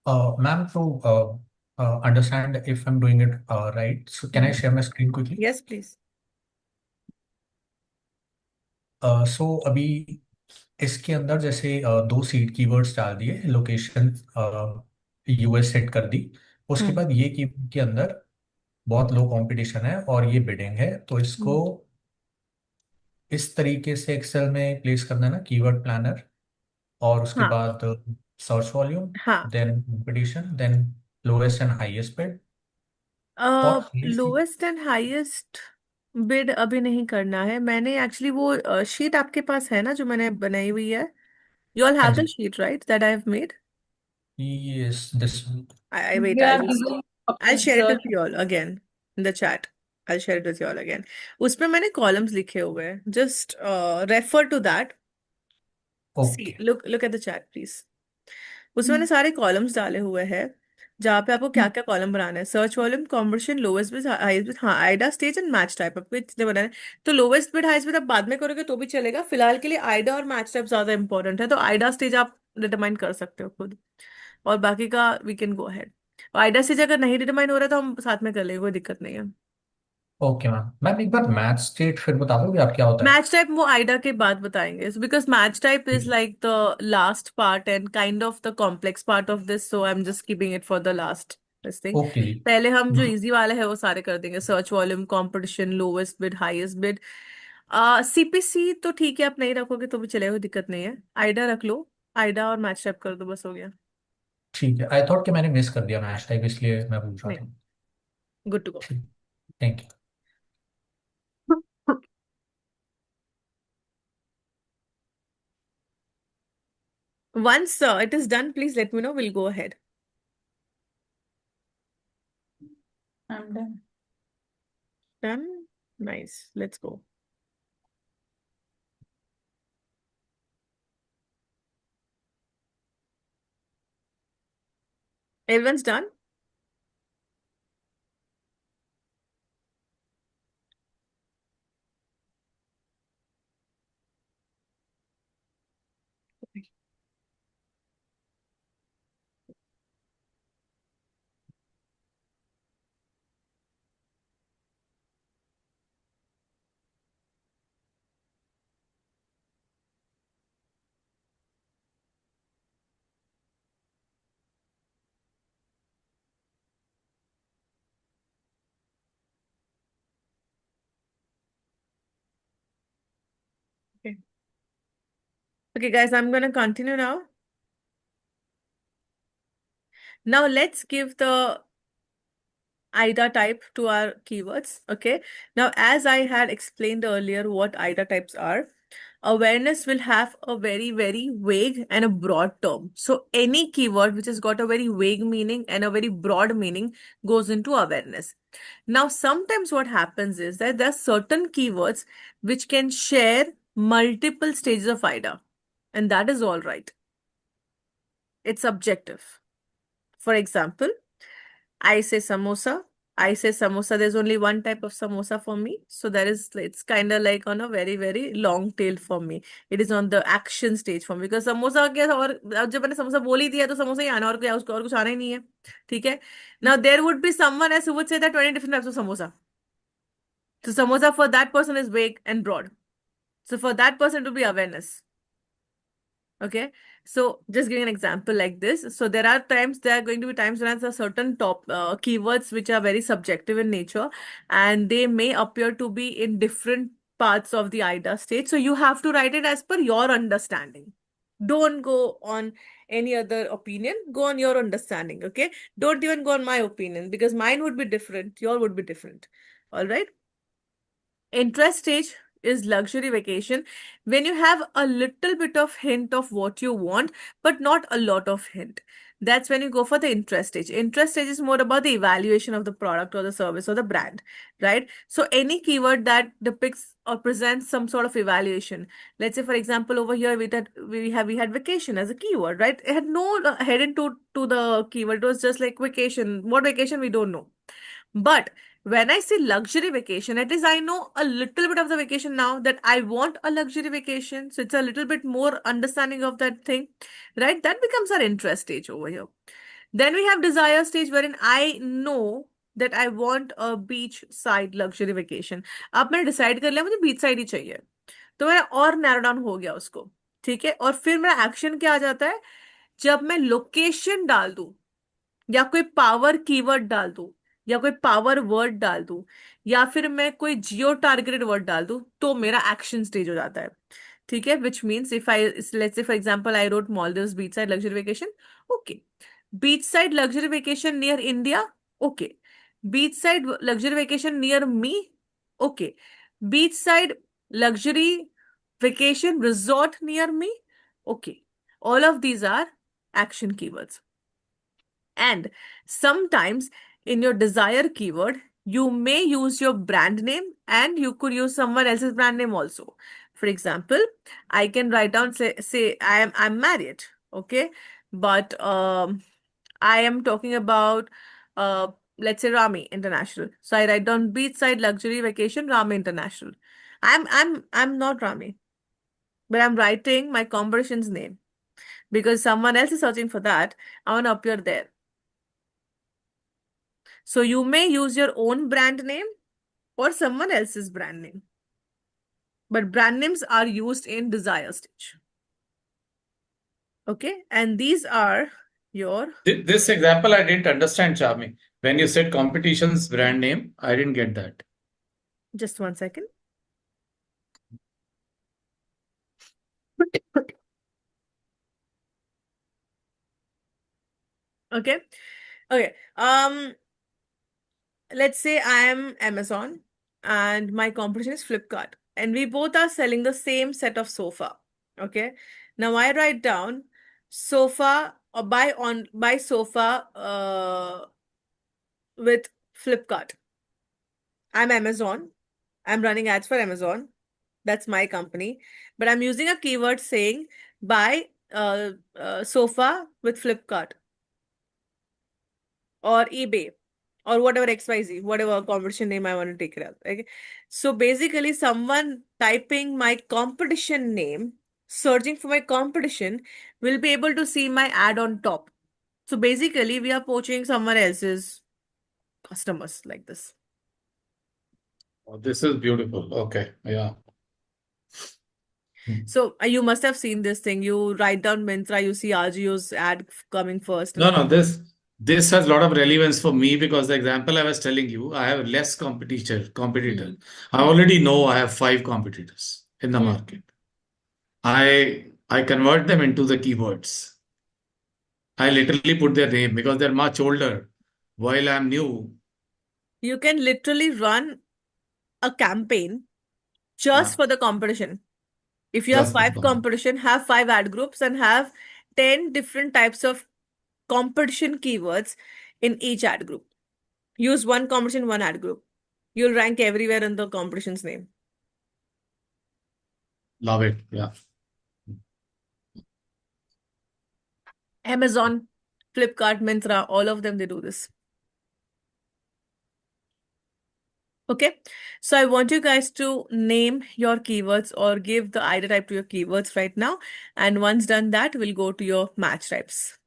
Ma'am, to understand if I'm doing it right, so can I share my screen quickly? Yes, please. सो अभी इसके अंदर जैसे दो seed keywords डाल दिए, location US set कर दी। उसके Hmm. बाद ये कीवर्ड के अंदर बहुत लो कंपटीशन है और ये बिडिंग है, तो इसको Hmm. इस तरीके से एक्सेल में प्लेस करना है ना, कीवर्ड प्लानर, और उसके हाँ बाद सर्च वॉल्यूम, हाँ then competition, then lowest and highest bid और लोएस्ट एंड हाईएस्ट बिड अभी नहीं करना है। मैंने एक्चुअली वो शीट आपके पास है ना जो मैंने बनाई हुई है। यू ऑल हाँ हैव द जी, sheet right that I have made. Yes this. I wait, We are giving I'll option share it search. with you all again in the chat. I'll share it with you all again. उसमें मैंने columns लिखे हुए हैं, just refer to that. See, okay look at the chat please. उसमें मैंने सारे columns डाले हुए हैं जहाँ पे आपको क्या क्या कॉलम बनाना है। Search volume, competition, lowest bid, highest bid, हाँ AIDA, stage and match type आपको इतने बनाने हैं। तो लोवेस्ट बिड हाईएस्ट बिड आप बाद में करोगे तो भी चलेगा, फिलहाल के लिए आइडा और मैच टाइप ज्यादा इंपॉर्टेंट है, तो आइडा स्टेज आप डिटरमाइन कर सकते हो खुद, और बाकी का we can go ahead. Idea stage अगर नहीं डिटरमाइन हो रहा है तो हम साथ में कर लेंगे, कोई दिक्कत नहीं है। Okay ma'am. मैम एक बार मैच स्टेट फिर बता दोगे आप क्या होता है? मैच टाइप वो आइडा के बाद बताएंगे, because match type is like the last part and kind of the complex part of this, so I am just keeping it for the last this thing. Okay जी। पहले हम जो easy वाले है वो सारे कर देंगे, search volume, competition, lowest bid, highest bid. CPC तो ठीक है, आप नहीं रखोगे तो भी चलेगा, कोई दिक्कत नहीं है। आइडा रख लो, आइडा और मैच टाइप कर दो, बस हो गया। ठीक है, आई थॉट कि मैंने मिस कर दिया मैच टाइप, इसलिए मैं पूछ रहा नहीं, था। Good to go. ठीक, thank you. Once it is done, please let me know, we'll go ahead. I'm done. Done. Nice, let's go. Everyone's done? Okay, guys, I'm going to continue now. Now let's give the IDA type to our keywords. Okay. Now, as I had explained earlier what IDA types are, awareness will have a very, very vague and a broad term. So any keyword which has got a very vague meaning and a very broad meaning goes into awareness. Now, sometimes what happens is that there are certain keywords which can share multiple stages of IDA, and that is all right. It's subjective. For example, I say samosa. I say samosa. There's only one type of samosa for me. So it's kind of like on a very, very long tail for me. It is on the action stage for me. Because samosa क्या और अब जब मैंने samosa बोल ही दिया तो samosa ही आना और क्या उसको और कुछ आना ही नहीं है. ठीक है? Now there would be someone else who would say that 20 different types of samosa. So samosa for that person is vague and broad. So for that person it will be awareness. Okay, so just giving an example like this. So there are going to be times when there are certain top keywords which are very subjective in nature, and they may appear to be in different parts of the IDA state. So you have to write it as per your understanding. Don't go on any other opinion. Go on your understanding. Okay, don't even go on my opinion because mine would be different. Your would be different. All right. Interest stage is luxury vacation when you have a little bit of hint of what you want, but not a lot of hint. That's when you go for the interest stage. Interest stage is more about the evaluation of the product or the service or the brand, right? So any keyword that depicts or presents some sort of evaluation. Let's say, for example, over here we had vacation as a keyword, right? It had no head into to the keyword. It was just like vacation. What vacation we don't know. But when I say luxury vacation, at least I know a little bit of the vacation now that I want a luxury vacation. So it's a little bit more understanding of that thing, right? That becomes our interest stage over here. Then we have desire stage wherein I know that I want a beach side luxury vacation. अब मैंने decide कर लिया मुझे beach side ही चाहिए. तो मेरा और narrow down हो गया उसको. ठीक है. और फिर मेरा action क्या आ जाता है? जब मैं location डाल दूं या कोई पावर कीवर्ड डाल दूं या कोई पावर वर्ड डाल दूं या फिर मैं कोई जियो टारगेटेड वर्ड डाल दूं तो मेरा एक्शन स्टेज हो जाता है. ठीक है, which means if I let's say for example I wrote Maldives beach side luxury vacation. Okay, beach side luxury vacation near India. Okay, beach side luxury vacation near me. Okay, beach side luxury vacation resort near me. Okay, all of these are action keywords. And sometimes in your desire keyword, you may use your brand name and you could use someone else's brand name also. For example, I can write down, say I'm married, okay? But I am talking about let's say Rami International. So I write down beachside luxury vacation Rami International. I'm not Rami, but I'm writing my competition's name because someone else is searching for that. I want to appear there. So you may use your own brand name or someone else's brand name. But brand names are used in desire stage. Okay, and these are your... This example I didn't understand, Charmi. When you said competition's brand name, I didn't get that. Just one second. Okay. Okay. Let's say I am Amazon and my competition is Flipkart, and we both are selling the same set of sofa. Okay. Now I write down sofa or buy sofa with Flipkart. I'm Amazon. I'm running ads for Amazon. That's my company. But I'm using a keyword saying buy sofa with Flipkart or eBay or whatever XYZ, whatever competition name I want to take it out. Okay. So basically someone typing my competition name, searching for my competition, will be able to see my ad on top. So basically we are poaching someone else's customers like this. Oh, this is beautiful. Okay. Yeah. So you must have seen this thing. You write down Myntra, you see Ajio's ad coming first. No, this has a lot of relevance for me because the example I was telling you, I have less competitor. I already know I have 5 competitors in the market. I I convert them into the keywords. I literally put their name because they're much older. While I'm new, You can literally run a campaign just yeah, for the competition. If you have just for five fun. competition, have five ad groups and have 10 different types of competition keywords in each ad group. Use one competition, one ad group. You'll rank everywhere in the competition's name. Love it. Yeah. Amazon, Flipkart, Myntra, all of them, they do this. Okay, so I want you guys to name your keywords or give the ID type to your keywords right now. And once done that, we'll go to your match types.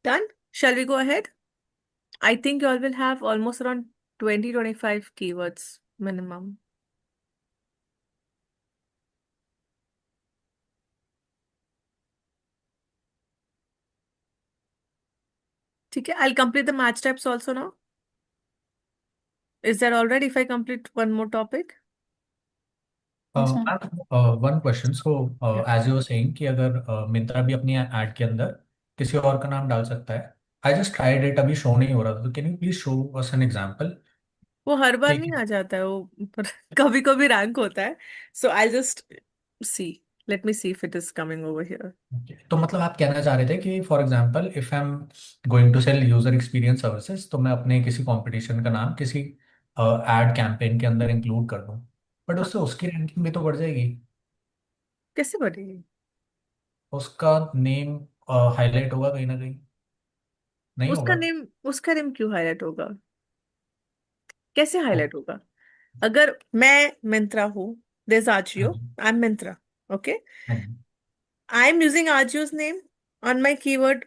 Done? Shall we go ahead? I think you all will have almost around 20-25 keywords minimum. Okay, I'll complete the match types also now. Is that all right if I complete one more topic? Yes, ma'am. One question so Yeah. As you were saying कि अगर मिंत्रा भी अपनी add के अंदर किसी और का नाम डाल सकता है। आई जस्ट ट्राइड इट, अभी शो नहीं हो रहा था, तो can you please show us an example वो हर बार कि नहीं आ जाता है वो पर कभी कभी रैंक होता है so I just see let me see if it is coming over here तो मतलब आप कहना चाह रहे थे कि for example if I am going to sell user experience services, तो मैं अपने किसी कंपटीशन का नाम किसी एड कैंपेन के अंदर इंक्लूड कर दूं, बट हाँ उससे उसकी रैंकिंग भी तो बढ़ जाएगी। कैसे बढ़ेगी उसका नेम हाईलाइट होगा कहीं ना कहीं, नहीं होगा? उसका नेम क्यों हाईलाइट होगा कैसे ओ, हाईलाइट होगा अगर मैं मिंत्रा हूँ there's हाँ Ajio ji, I'm Myntra okay हाँ जी। I'm using Ajio's name on my keyword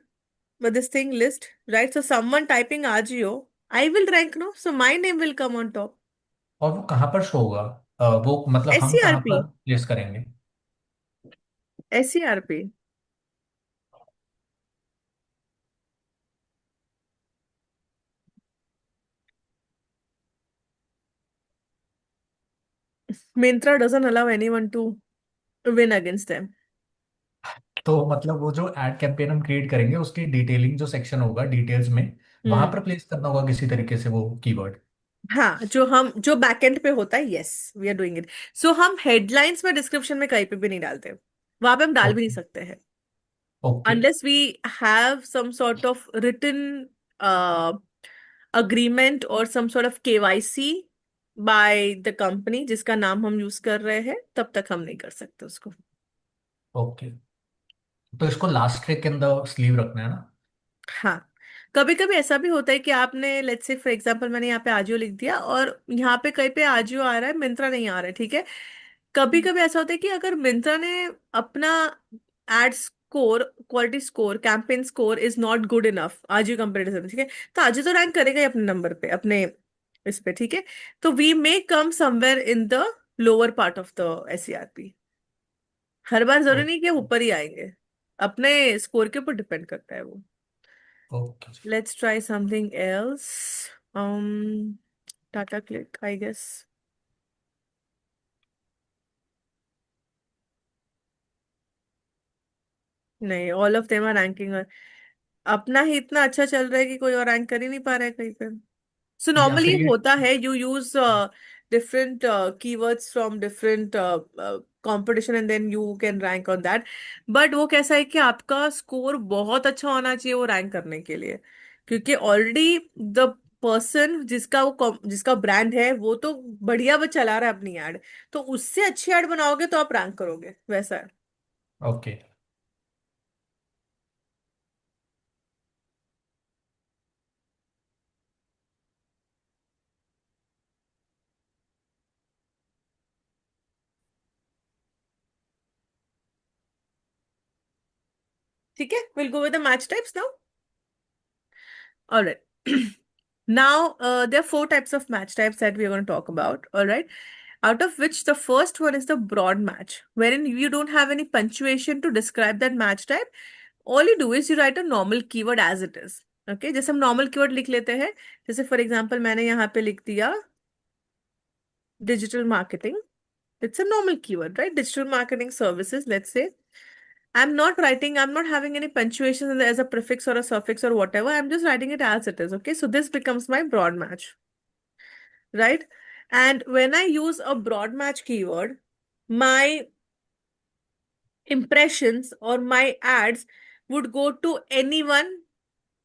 with this thing list right so someone typing Ajio I will rank no so my name will come on top और वो कहाँ पर show होगा? वो मतलब हम कहाँ SERP पर प्लेस करेंगे? SERP Myntra doesn't allow anyone to win against them. तो मतलब वो जो एड कैंपेन हम क्रिएट करेंगे उसकी डिटेलिंग जो सेक्शन होगा डिटेल्स में वहां पर प्लेस करना होगा किसी तरीके से वो कीवर्ड। हाँ, जो बैकएंड पे होता है, yes, we are doing it. So हम हेडलाइंस में, डिस्क्रिप्शन में कहीं पे भी नहीं डालते, वहां पे हम डाल भी नहीं ओके। सकते हैं okay. unless we have some sort of written agreement or some sort of KYC by the company जिसका नाम हम यूज कर रहे हैं, तब तक हम नहीं कर सकते उसको। ओके, तो इसको last trick in the sleeve रखना है ना। हाँ, कभी कभी ऐसा भी होता है कि आपने, लेट्स से फॉर एग्जांपल, मैंने यहाँ पे आजियो लिख दिया और यहाँ पे कहीं पे आजियो आ रहा है, मिंत्रा नहीं आ रहा है, ठीक है। कभी कभी ऐसा होता है कि अगर मिंत्रा ने अपना ad score, quality score, campaign score is not good enough Ajio comparison, ठीक है, तो आजियो तो रैंक करेगा ही अपने नंबर पे, अपने इस पे, ठीक है। तो we may come somewhere in the lower part of the SERP. हर बार जरूरी नहीं कि ऊपर ही आएंगे, अपने स्कोर के ऊपर डिपेंड करता है वो। Okay. Let's try something else. Tata Click, I guess. नहीं, all of them are ranking. अपना ही इतना अच्छा चल रहा है कि कोई और रैंक कर ही नहीं पा रहा है कहीं पे। So या normally फिर ये होता है, you use different keywords from different competition and then you can rank on that. But वो कैसा है कि आपका स्कोर बहुत अच्छा होना चाहिए वो रैंक करने के लिए, क्योंकि ऑलरेडी द पर्सन जिसका ब्रांड है वो तो बढ़िया वो चला रहा है अपनी एड, तो उससे अच्छी एड बनाओगे तो आप रैंक करोगे, वैसा है। ओके। ठीक है, we'll go with the match types now. All right. Now, there are four types of match types that we are going to talk about. All right. Out of which the first one is the broad match, wherein you don't have any punctuation to describe that match type. All you do is you write a normal keyword as it is. Okay. जैसे हम normal keyword लिख लेते हैं, जैसे for example मैंने यहाँ पे लिख दिया digital marketing. It's a normal keyword, right? Digital marketing services, let's say. I'm not having any punctuation as a prefix or a suffix or whatever. I'm just writing it as it is. Okay. So this becomes my broad match, right? And when I use a broad match keyword, my impressions or my ads would go to anyone,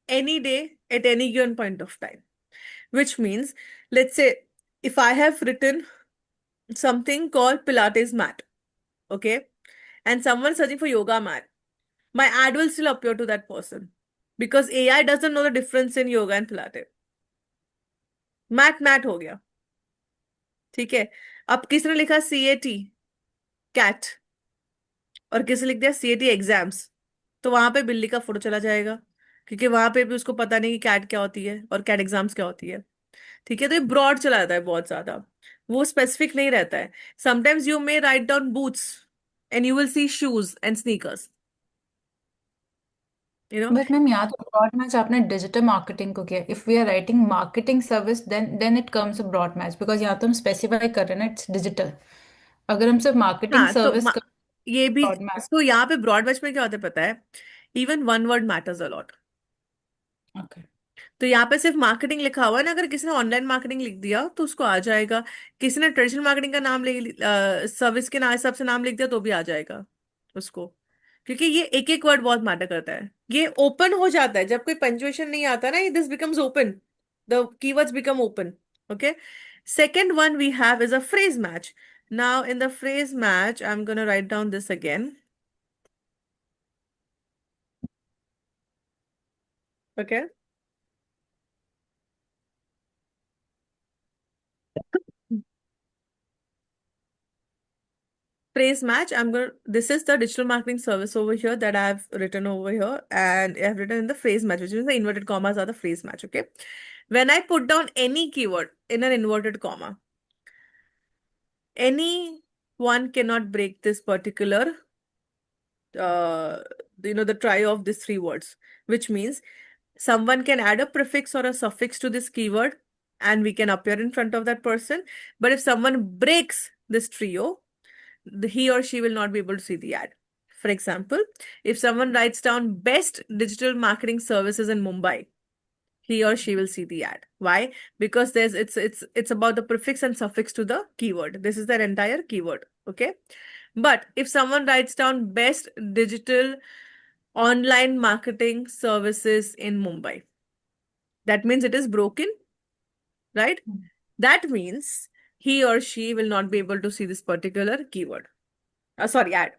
any day, at any given point of time. Which means, let's say, if I have written something called Pilates mat, okay, and someone searching for yoga mat, my ad will still appear to that person because AI doesn't know the difference in yoga and Pilates. Mat हो गया, ठीक है। अब किसने लिखा CAT cat और किसने लिख दिया CAT एग्जाम्स, तो वहां पे बिल्ली का फोटो चला जाएगा, क्योंकि वहां पे भी उसको पता नहीं कि कैट क्या होती है और कैट एग्जाम्स क्या होती है, ठीक है। तो ये ब्रॉड चला जाता है बहुत ज्यादा, वो स्पेसिफिक नहीं रहता है। Sometimes you may write down boots and you will see shoes and sneakers, you know. But ma'am यहाँ तो ब्रॉड मैच आपने डिजिटल मार्केटिंग को किया। If we are writing marketing service then it comes a broad match, because यहाँ तो हम specify कर रहे हैं ना, इट्स डिजिटल। अगर हम सिर्फ मार्केटिंग हाँ, तो सर्विस कर ये भी, ब्रॉड मैच। इसको यहाँ पे ब्रॉड मैच में क्या होता है पता है, even one word matters a lot. Okay. तो यहाँ पे सिर्फ मार्केटिंग लिखा हुआ है ना, अगर किसी ने ऑनलाइन मार्केटिंग लिख दिया तो उसको आ जाएगा, किसी ने ट्रेडिशनल मार्केटिंग का नाम सर्विस के नाम हिसाब से नाम लिख दिया तो भी आ जाएगा उसको, क्योंकि ये एक एक वर्ड बहुत मैटर करता है। ये ओपन हो जाता है जब कोई पंक्चुएशन नहीं आता ना, this becomes open, the keywords become open. Okay. Second one we have is a phrase match. Now in the phrase match I am gonna write down this again. Okay. Phrase match, this is the digital marketing service over here that I've written over here, and I've written in the phrase match, which means the inverted commas are the phrase match. Okay. When I put down any keyword in an inverted comma, anyone cannot break this particular, uh, the try of these three words, which means someone can add a prefix or a suffix to this keyword and we can appear in front of that person. But if someone breaks this trio, he or she will not be able to see the ad. For example, if someone writes down best digital marketing services in Mumbai, he or she will see the ad. Why? Because it's about the prefix and suffix to the keyword. This is their entire keyword. Okay. But if someone writes down best digital online marketing services in Mumbai, that means it is broken, right? That means he or she will not be able to see this particular keyword. Sorry, ad.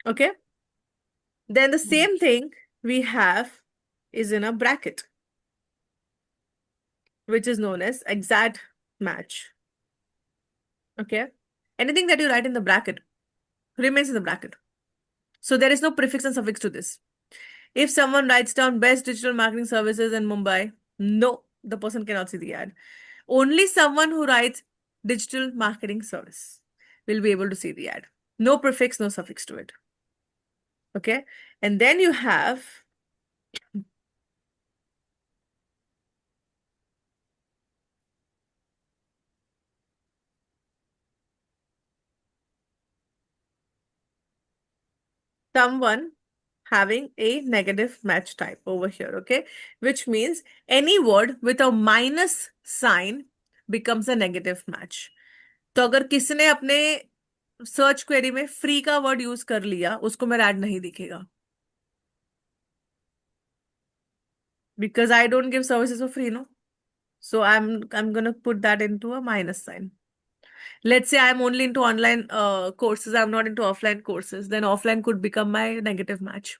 Okay. Then the same thing we have is in a bracket, which is known as exact match. Okay. Anything that you write in the bracket remains in the bracket. So there is no prefix and suffix to this. If someone writes down best digital marketing services in Mumbai, no, the person cannot see the ad. Only someone who writes digital marketing service will be able to see the ad. No prefix, no suffix to it. Okay. And then you have someone having a negative match type over here, okay? Which means any word with a minus sign becomes a negative match. तो अगर किसी ने अपने search query में free का word use कर लिया, उसको मेरा ऐड नहीं दिखेगा. Because I don't give services for free, no? So I'm gonna put that into a minus sign. Let's say I'm only into online courses, I'm not into offline courses, then offline could become my negative match.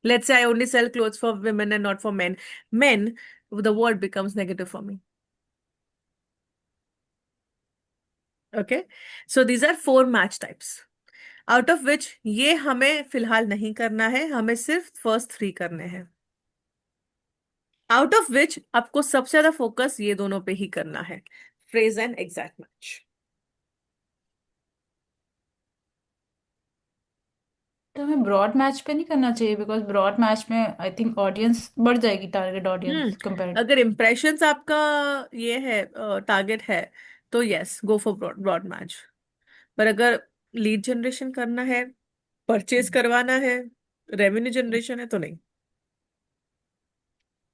Let's say I only sell clothes for women and not for men. Men, the word becomes negative for me. Okay. So these are 4 match types. Out of which ये हमें फिलहाल नहीं करना है, हमें सिर्फ first 3 करने हैं. Out of which आपको सबसे ज्यादा फोकस ये दोनों पे ही करना है, फ्रेज एंड एग्जैक्ट मैच. तो हमें ब्रॉड मैच पे नहीं करना चाहिए, बिकॉज ब्रॉड मैच में आई थिंक ऑडियंस बढ़ जाएगी, टारगेट ऑडियंस कंपेयर. अगर इम्प्रेशंस आपका ये है टारगेट है तो yes, go for broad match. पर अगर लीड जनरेशन करना है, परचेज करवाना है, रेवेन्यू जनरेशन है तो नहीं.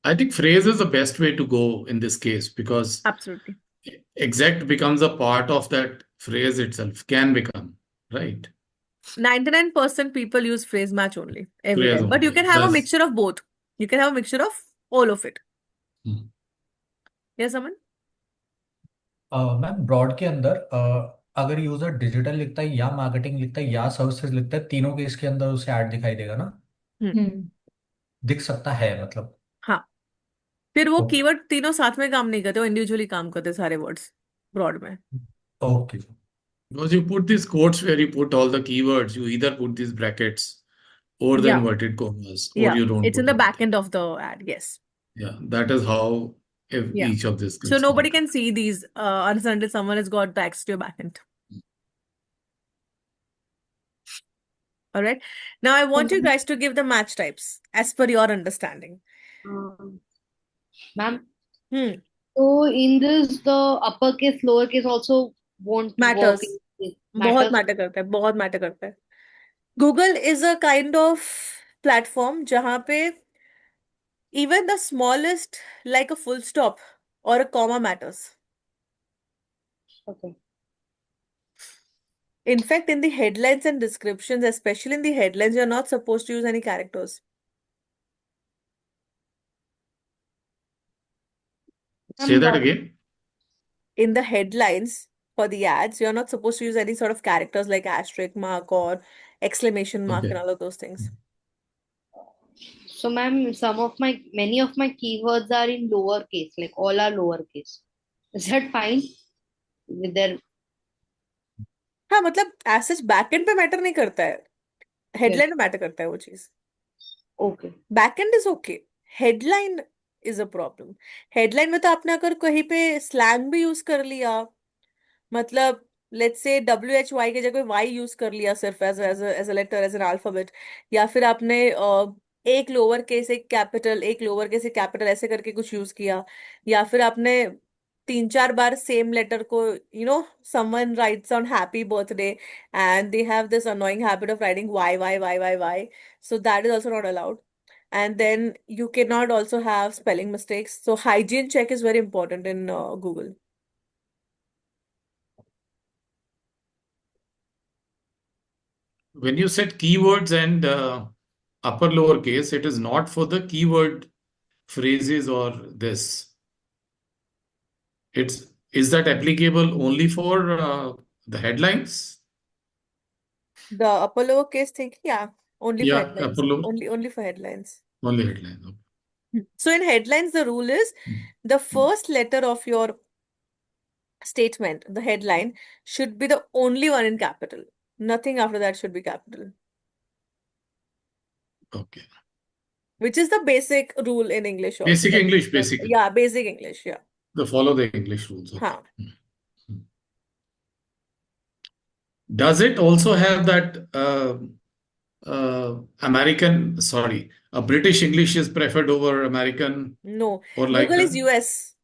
I think phrase is the best way to go in this case because Absolutely. exact becomes a part of that phrase itself, can become, right? 99% people use phrase match only every Phrase time. But you only. can have a That's- mixture of both. You can have a mixture of all of it. Hmm. Yes, Aman? Ma'am broad के अंदर अगर user digital लिखता है या marketing लिखता है या services लिखता है, तीनों के इसके अंदर उसे ऐड दिखाई देगा ना? दिख सकता है मतलब. हाँ. फिर वो ओके कीवर्ड तीनों साथ में काम नहीं करते, वो इंडिविजुअली काम करते सारे वर्ड्स ब्रॉड में. Okay. Because you put these quotes where you put all the keywords, you either put these brackets or the Yeah. inverted commas, or Yeah. you don't It's in put the back anything. end of the ad. Yes. Yeah, that is how Yeah. each of this So gets nobody counted. can see these until someone has got the access to your backend. All right. Now I want you guys to give the match types as per your understanding. Ma'am, Hmm. so in this, the uppercase, lowercase also won't work Matters. in this. बहुत Matters. Matter करता है, बहुत matter करता है. Google is a kind of platform जहाँ पे even the smallest, like a full stop or a comma matters. Okay. In fact, in the headlines and descriptions, especially in the headlines, you're not supposed to use any characters. Say that again. In the headlines for the ads, you're not supposed to use any sort of characters like asterisk mark or exclamation mark and Okay. all of those things. So, ma'am, many of my keywords are in lowercase, like all are lowercase. Is that fine? With their हाँ, मतलब as such backend पे matter नहीं करता है, headline में matter करता है वो चीज. okay. Backend is okay, headline is a problem. Headline में तो आपने अगर कहीं पे स्लैंग भी यूज कर लिया, मतलब लेट्स से WHY की जगह Y यूज कर लिया सिर्फ as a letter, as an alphabet, या फिर आपने एक लोअर केस एक कैपिटल, एक लोअर केस एक कैपिटल ऐसे करके कुछ यूज किया, या फिर आपने तीन चार बार सेम लेटर को someone writes on happy birthday and they have this annoying habit of writing y, so that is also not allowed. And then you cannot also have spelling mistakes, so hygiene check is very important in Google. When you said keywords and upper lower case, it is not for the keyword phrases or this. Is that applicable only for the headlines? The upper lower case thing, yeah, only for Yeah, headlines. upper lower, Only for headlines. only headline. Okay. So in headlines, the rule is the first letter of your statement, the headline, should be the only one in capital. Nothing after that should be capital, Okay. which is the basic rule in English also. Basic Like, English, basically. yeah, basic English, yeah. They follow the English rules. Okay. Huh. Does it also have that British English is preferred over American, No, or like Google is that? US.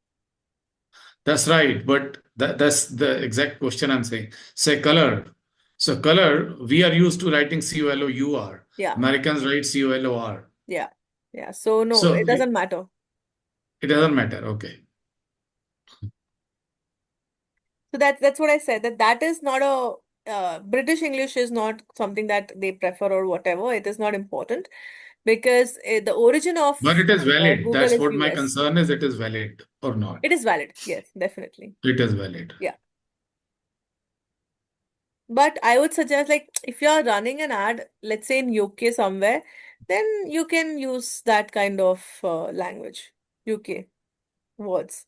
That's right, but that's the exact question I'm saying. Say color. So color, we are used to writing COLOUR. Yeah, Americans write COLOR. yeah, yeah. So no, So it doesn't matter. it doesn't matter. Okay. So that's what I said, that is not a British English is not something that they prefer or whatever. It is not important because the origin of But it is valid. Google That's is what my US. concern is. It is valid or not. It is valid. Yes, definitely. It is valid. Yeah. But I would suggest, like, if you are running an ad, let's say in UK somewhere, then you can use that kind of language, UK words,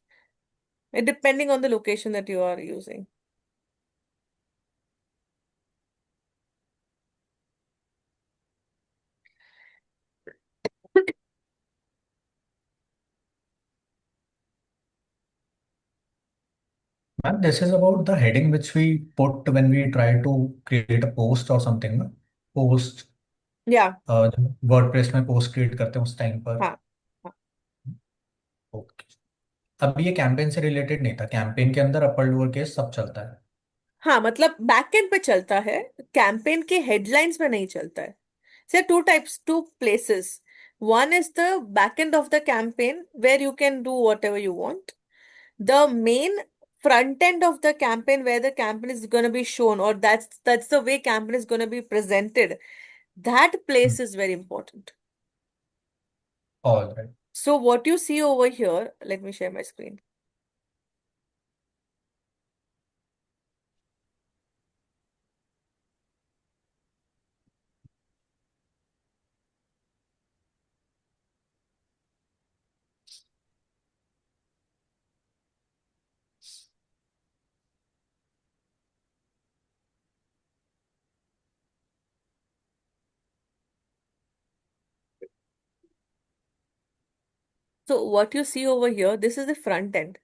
depending on the location that you are using. Ma'am, this is about the heading which we put when we try to create a post or something, ना? Post, Yeah. WordPress में post create करते हैं उस time पर. हाँ, हाँ, okay. अब ये कैंपेन से रिलेटेड नहीं था. कैंपेन के अंदर अपर लोअर केस सब चलता है. हाँ, मतलब बैकएंड पे चलता है, कैंपेन के हेडलाइंस में नहीं चलता है. So two places. One is the back end of the campaign where you can do whatever you want. The main front end of the campaign where the campaign is going to be shown, or that's the way campaign is going to be presented. That place is very important. All right. So what you see over here, let me share my screen. So what you see over here, this is the front end.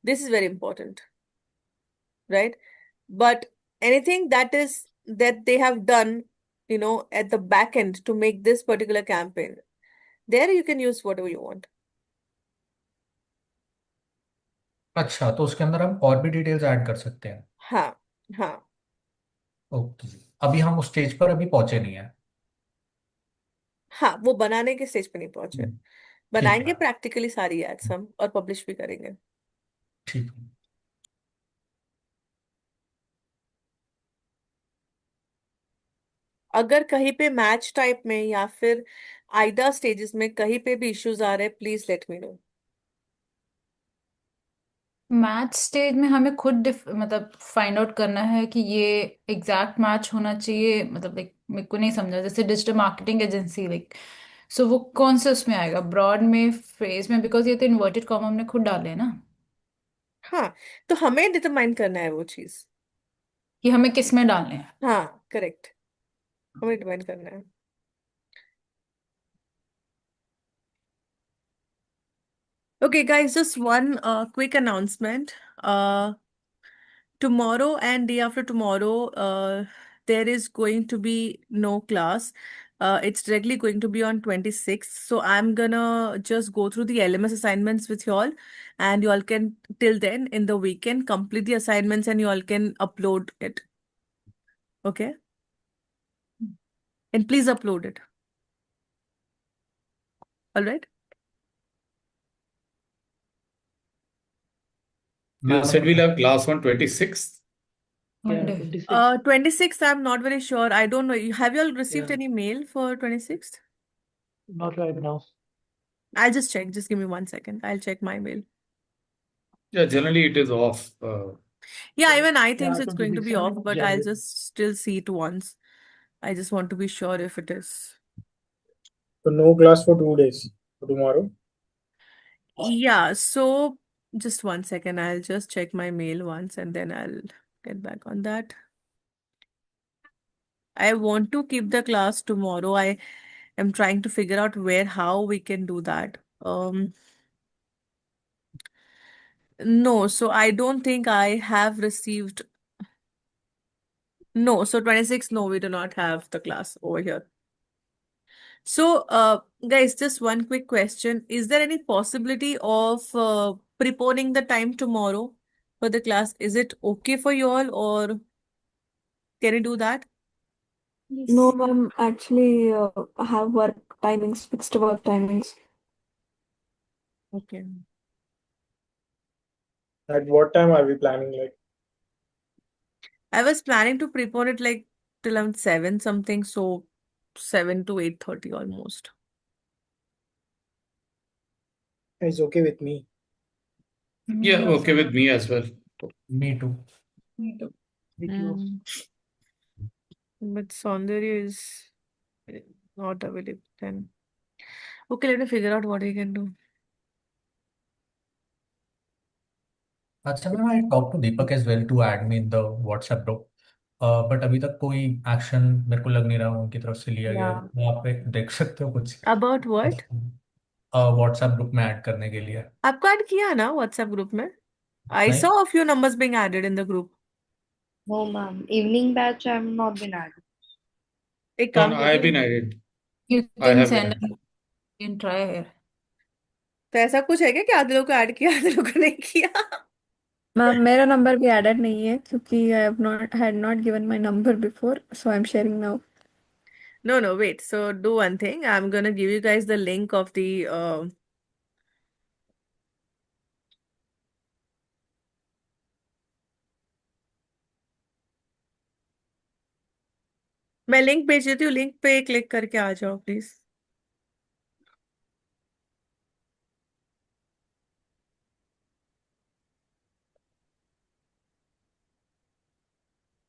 This is very important, right? But anything that they have done, at the back end to make this particular campaign, there you can use whatever you want. अच्छा, तो उसके अंदर हम और भी details add कर सकते हैं. हाँ, हाँ, ओके. अभी हम उस स्टेज पर अभी पहुंचे नहीं है. हाँ, वो बनाने के स्टेज पे नहीं पहुंचे. ठीक बनाएंगे है. प्रैक्टिकली सारी एड्स हम और पब्लिश भी करेंगे. ठीक है. अगर कहीं पे मैच टाइप में या फिर आइडा स्टेजेस में कहीं पे भी इश्यूज आ रहे हैं, please let me know. Match stage में हमें खुद मतलब फाइंड आउट करना है कि ये एग्जैक्ट मैच होना चाहिए, मतलब लाइक मेरे को नहीं समझा. जैसे digital marketing agency, like so वो कौन से उसमें आएगा, ब्रॉड में, फ्रेज में? बिकॉज ये तो इन्वर्टेड कॉमा हमने खुद डाले हैं ना, हाँ, तो हमें डिटरमाइन करना है वो चीज. कि हमें किस में डालने हैं. हाँ, करेक्ट, हमें डिटरमाइन करना है. Okay, guys, just one quick announcement. Tomorrow and day after tomorrow, there is going to be no class It's directly going to be on 26th. So I'm gonna just go through the LMS assignments with y'all, and y'all can till then in the weekend complete the assignments and y'all can upload it. Okay? And please upload it. All right? You said we'll have class on 26th. Yeah, Monday. 26. 26th, I'm not very sure. I don't know. Have you all received Yeah, any mail for 26th? not right now. I'll just check. Just give me 1 second. I'll check my mail. Yeah, generally it is off. Yeah, even I think Yeah, so it's going to 26 be off, but I'll January. just still see it once. I just want to be sure if it is. So no class for 2 days. For tomorrow. Yeah, so just 1 second. I'll just check my mail once and then I'll get back on that. I want to keep the class tomorrow. I am trying to figure out how we can do that. No, so I don't think I have received. No, so 26, no, we do not have the class over here. So, guys, just one quick question. Is there any possibility of preponing the time tomorrow for the class? Is it okay for you all, or can you do that? No, ma'am. Actually, I have work timings, fixed work timings. Okay. At what time are we planning? Like, I was planning to prepone it like till around 7 something, so 7 to 8:30 almost. it's okay with me. Yeah, okay with me as well. Me too. Me too. Mm, but Saundarya is not available then. Okay, let me figure out what we can do. अच्छा ma'am, I talk to Deepak as well to add me in the WhatsApp group, but अभी तक कोई action मेरे को लग नहीं रहा उनकी तरफ से लिया गया है। Yeah. वो आप एक देख सकते हो कुछ About what? व्हाट्सएप ग्रुप में ऐड करने के लिए? आपको ऐड किया ना व्हाट्सएप ग्रुप में? I नहीं, saw a few numbers being added in the group. No, ma'am. Evening batch, I have not been added. एक No, काम no, I have करिए, been added. You I can have been send added. and you can try here. तो ऐसा कुछ है क्या कि आधे लोग को ऐड किया आधे लोग को नहीं किया? मैम मेरा नंबर भी एडेड नहीं है क्योंकि I have not had not given my number before, so I am sharing now. No, no, wait. So do one thing. I'm gonna give you guys the link of the मैं link भेज देती हूँ, link पे click करके आ जाओ please.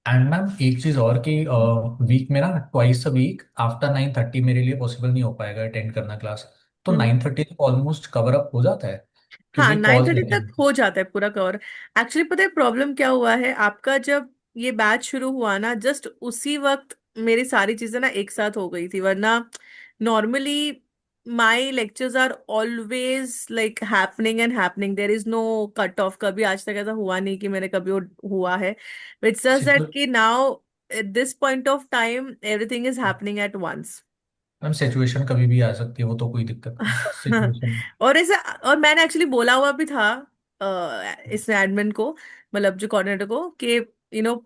And ma'am एक चीज और कि वीक में ना ट्वाइस अ वीक आफ्टर 9:30 मेरे लिए पॉसिबल नहीं हो पाएगा अटेंड करना क्लास, तो 9:30 तक ऑलमोस्ट कवर अप हो जाता है हाँ, क्योंकि कॉल 9:30 लेते तक हैं। हो जाता है पूरा कवर. एक्चुअली पता है प्रॉब्लम क्या हुआ है आपका? जब ये बैच शुरू हुआ ना, जस्ट उसी वक्त मेरी सारी चीजें ना एक साथ हो गई थी. वरना normally my lectures are always like happening and happening. There is no cut off. कभी आज तक ऐसा हुआ नहीं कि मेरे कभी वो हुआ है. इट्स जस्ट दैट कि now at this point of time everything is happening at once. Ma'am situation कभी भी आ सकती है, वो तो कोई दिक्कत नहीं सिचुएशन। और ऐसा, और मैंने एक्चुअली बोला हुआ भी था इस एडमिन को, मतलब जो कोऑर्डिनेटर को, कि यू नो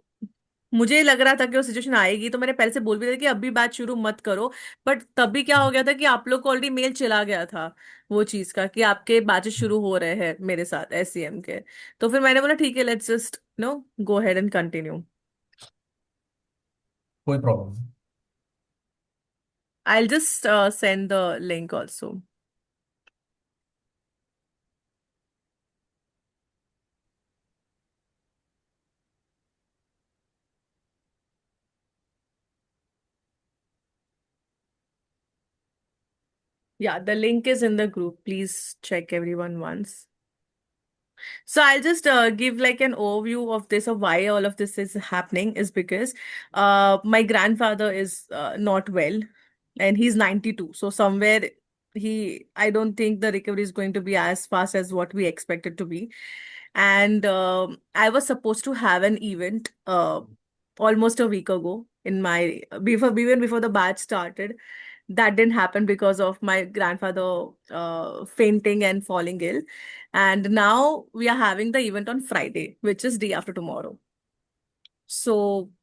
मुझे लग रहा था कि वो सिचुएशन आएगी, तो मैंने पहले से बोल भी दिया कि अभी बैच शुरू मत करो. बट तभी क्या हो गया था कि आप लोग को ऑलरेडी मेल चला गया था वो चीज का कि आपके बैचेस शुरू हो रहे हैं मेरे साथ एससीएम के. तो फिर मैंने बोला ठीक है, let's just go ahead and continue. कोई प्रॉब्लम नहीं। I just send the link also. Yeah, the link is in the group. Please check everyone once. So I'll just give like an overview of this, of why all of this is happening is because my grandfather is not well and he's 92. So somewhere I don't think the recovery is going to be as fast as what we expect it to be. And I was supposed to have an event almost a week ago. in my before even before the batch started. That didn't happen because of my grandfather fainting and falling ill. And now we are having the event on Friday, which is day after tomorrow. So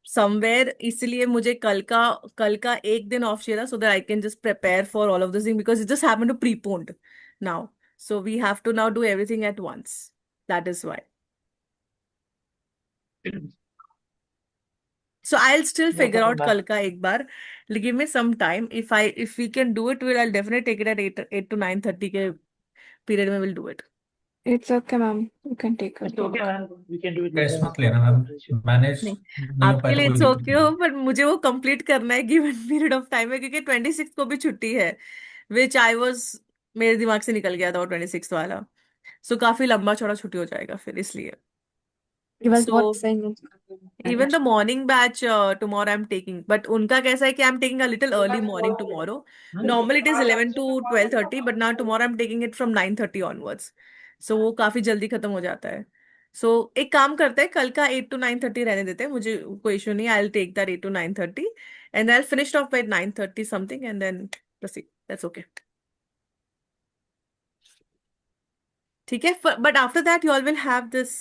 somewhere इसलिए मुझे कल का एक दिन off चाहिए था, so that I can just prepare for all of this thing, because it just happen to preponed now. So we have to now do everything at once. That is why. So I'll still No figure problem, out ma'am. कल का एक बार. Give me some time. If we can do it, I'll definitely take it at 8 to 9:30 के period में we'll do it. It's okay, ma'am. You can take a It's okay, break. ma'am. We can do it stress later. मत लेना ma'am, Not an issue. Manage नहीं, नहीं हो पाए आपके तो लिए कोई इट्स दिक्कत ओके नहीं हो, है। पर मुझे वो कंप्लीट करना है गिवन पीरियड ऑफ टाइम में, क्योंकि 26 को भी छुट्टी है, विच आई वॉज मेरे दिमाग से निकल गया था वो 26 वाला. सो काफी लंबा चौड़ा छुट्टी हो जाएगा फिर, इसलिए. He was not so saying even it. the morning batch tomorrow I'm taking, but उनका कैसा है कि I'm taking a little early morning tomorrow. Normally it is 11 to 12:30, but now tomorrow I'm taking it from 9:30 onwards. So वो काफी जल्दी खत्म हो जाता है. So एक काम करते हैं, कल का 8 to 9:30 रहने देते हैं, मुझे कोई इशू नहीं. I'll take that 8 to 9:30 and I'll finish it off by 9:30 something and then proceed. That's okay. ठीक है. But after that you all will have this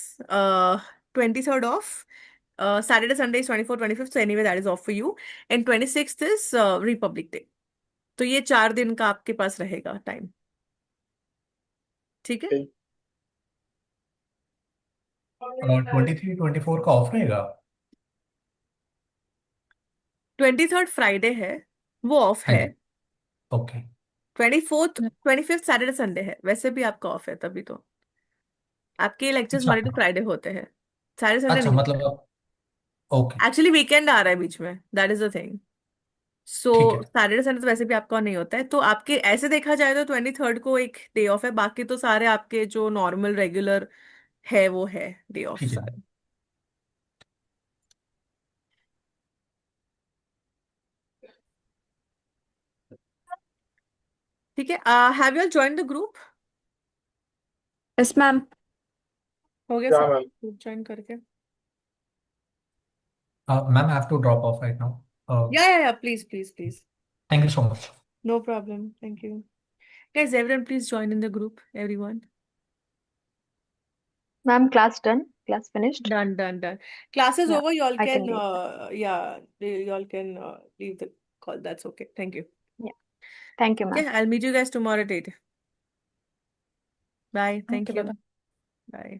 23rd off. Saturday, Sunday is 24th, 25th. So anyway, that is off for you. And 26th is Republic Day. तो ये 4 दिन का आपके पास रहेगा time. ठीक है. 23-24 का ऑफ रहेगा। 23rd फ्राइडे है, वो ऑफ हाँ है. जी, okay 24th 25th Saturday Sunday है, वैसे भी आपका ऑफ है. तभी तो आपके लेक्चर्स अच्छा। मंडे टू फ्राइडे होते हैं, सैटरडे संडे अच्छा नहीं मतलब होते. आप ओके एक्चुअली वीकेंड आ रहा है बीच में, दैट इज द थिंग. सो ठीक है सैटरडे संडे तो वैसे भी आपका नहीं होता है, तो आपके ऐसे देखा जाए तो 23rd को एक डे ऑफ है. बाकी तो सारे आपके जो नॉर्मल रेगुलर है वो है डे ऑफ ठीक है सारे. ठीक है. Have you all join the group? Yes, ma'am. हो गया Yeah, सब ma'am. ग्रुप ज्वाइन करके? Ma'am I have to drop off right now. या please please please. Thank you so much. No problem. Thank you. Guys, everyone please join in the group. Everyone. Ma'am, class done. Class finished. Done. Class is Yeah, over. You all I can can, leave. you all can leave the call. That's okay. Thank you. Yeah. Thank you, Okay, ma'am. I'll meet you guys tomorrow at 8. Bye. Thank Okay, you. bye-bye. Bye.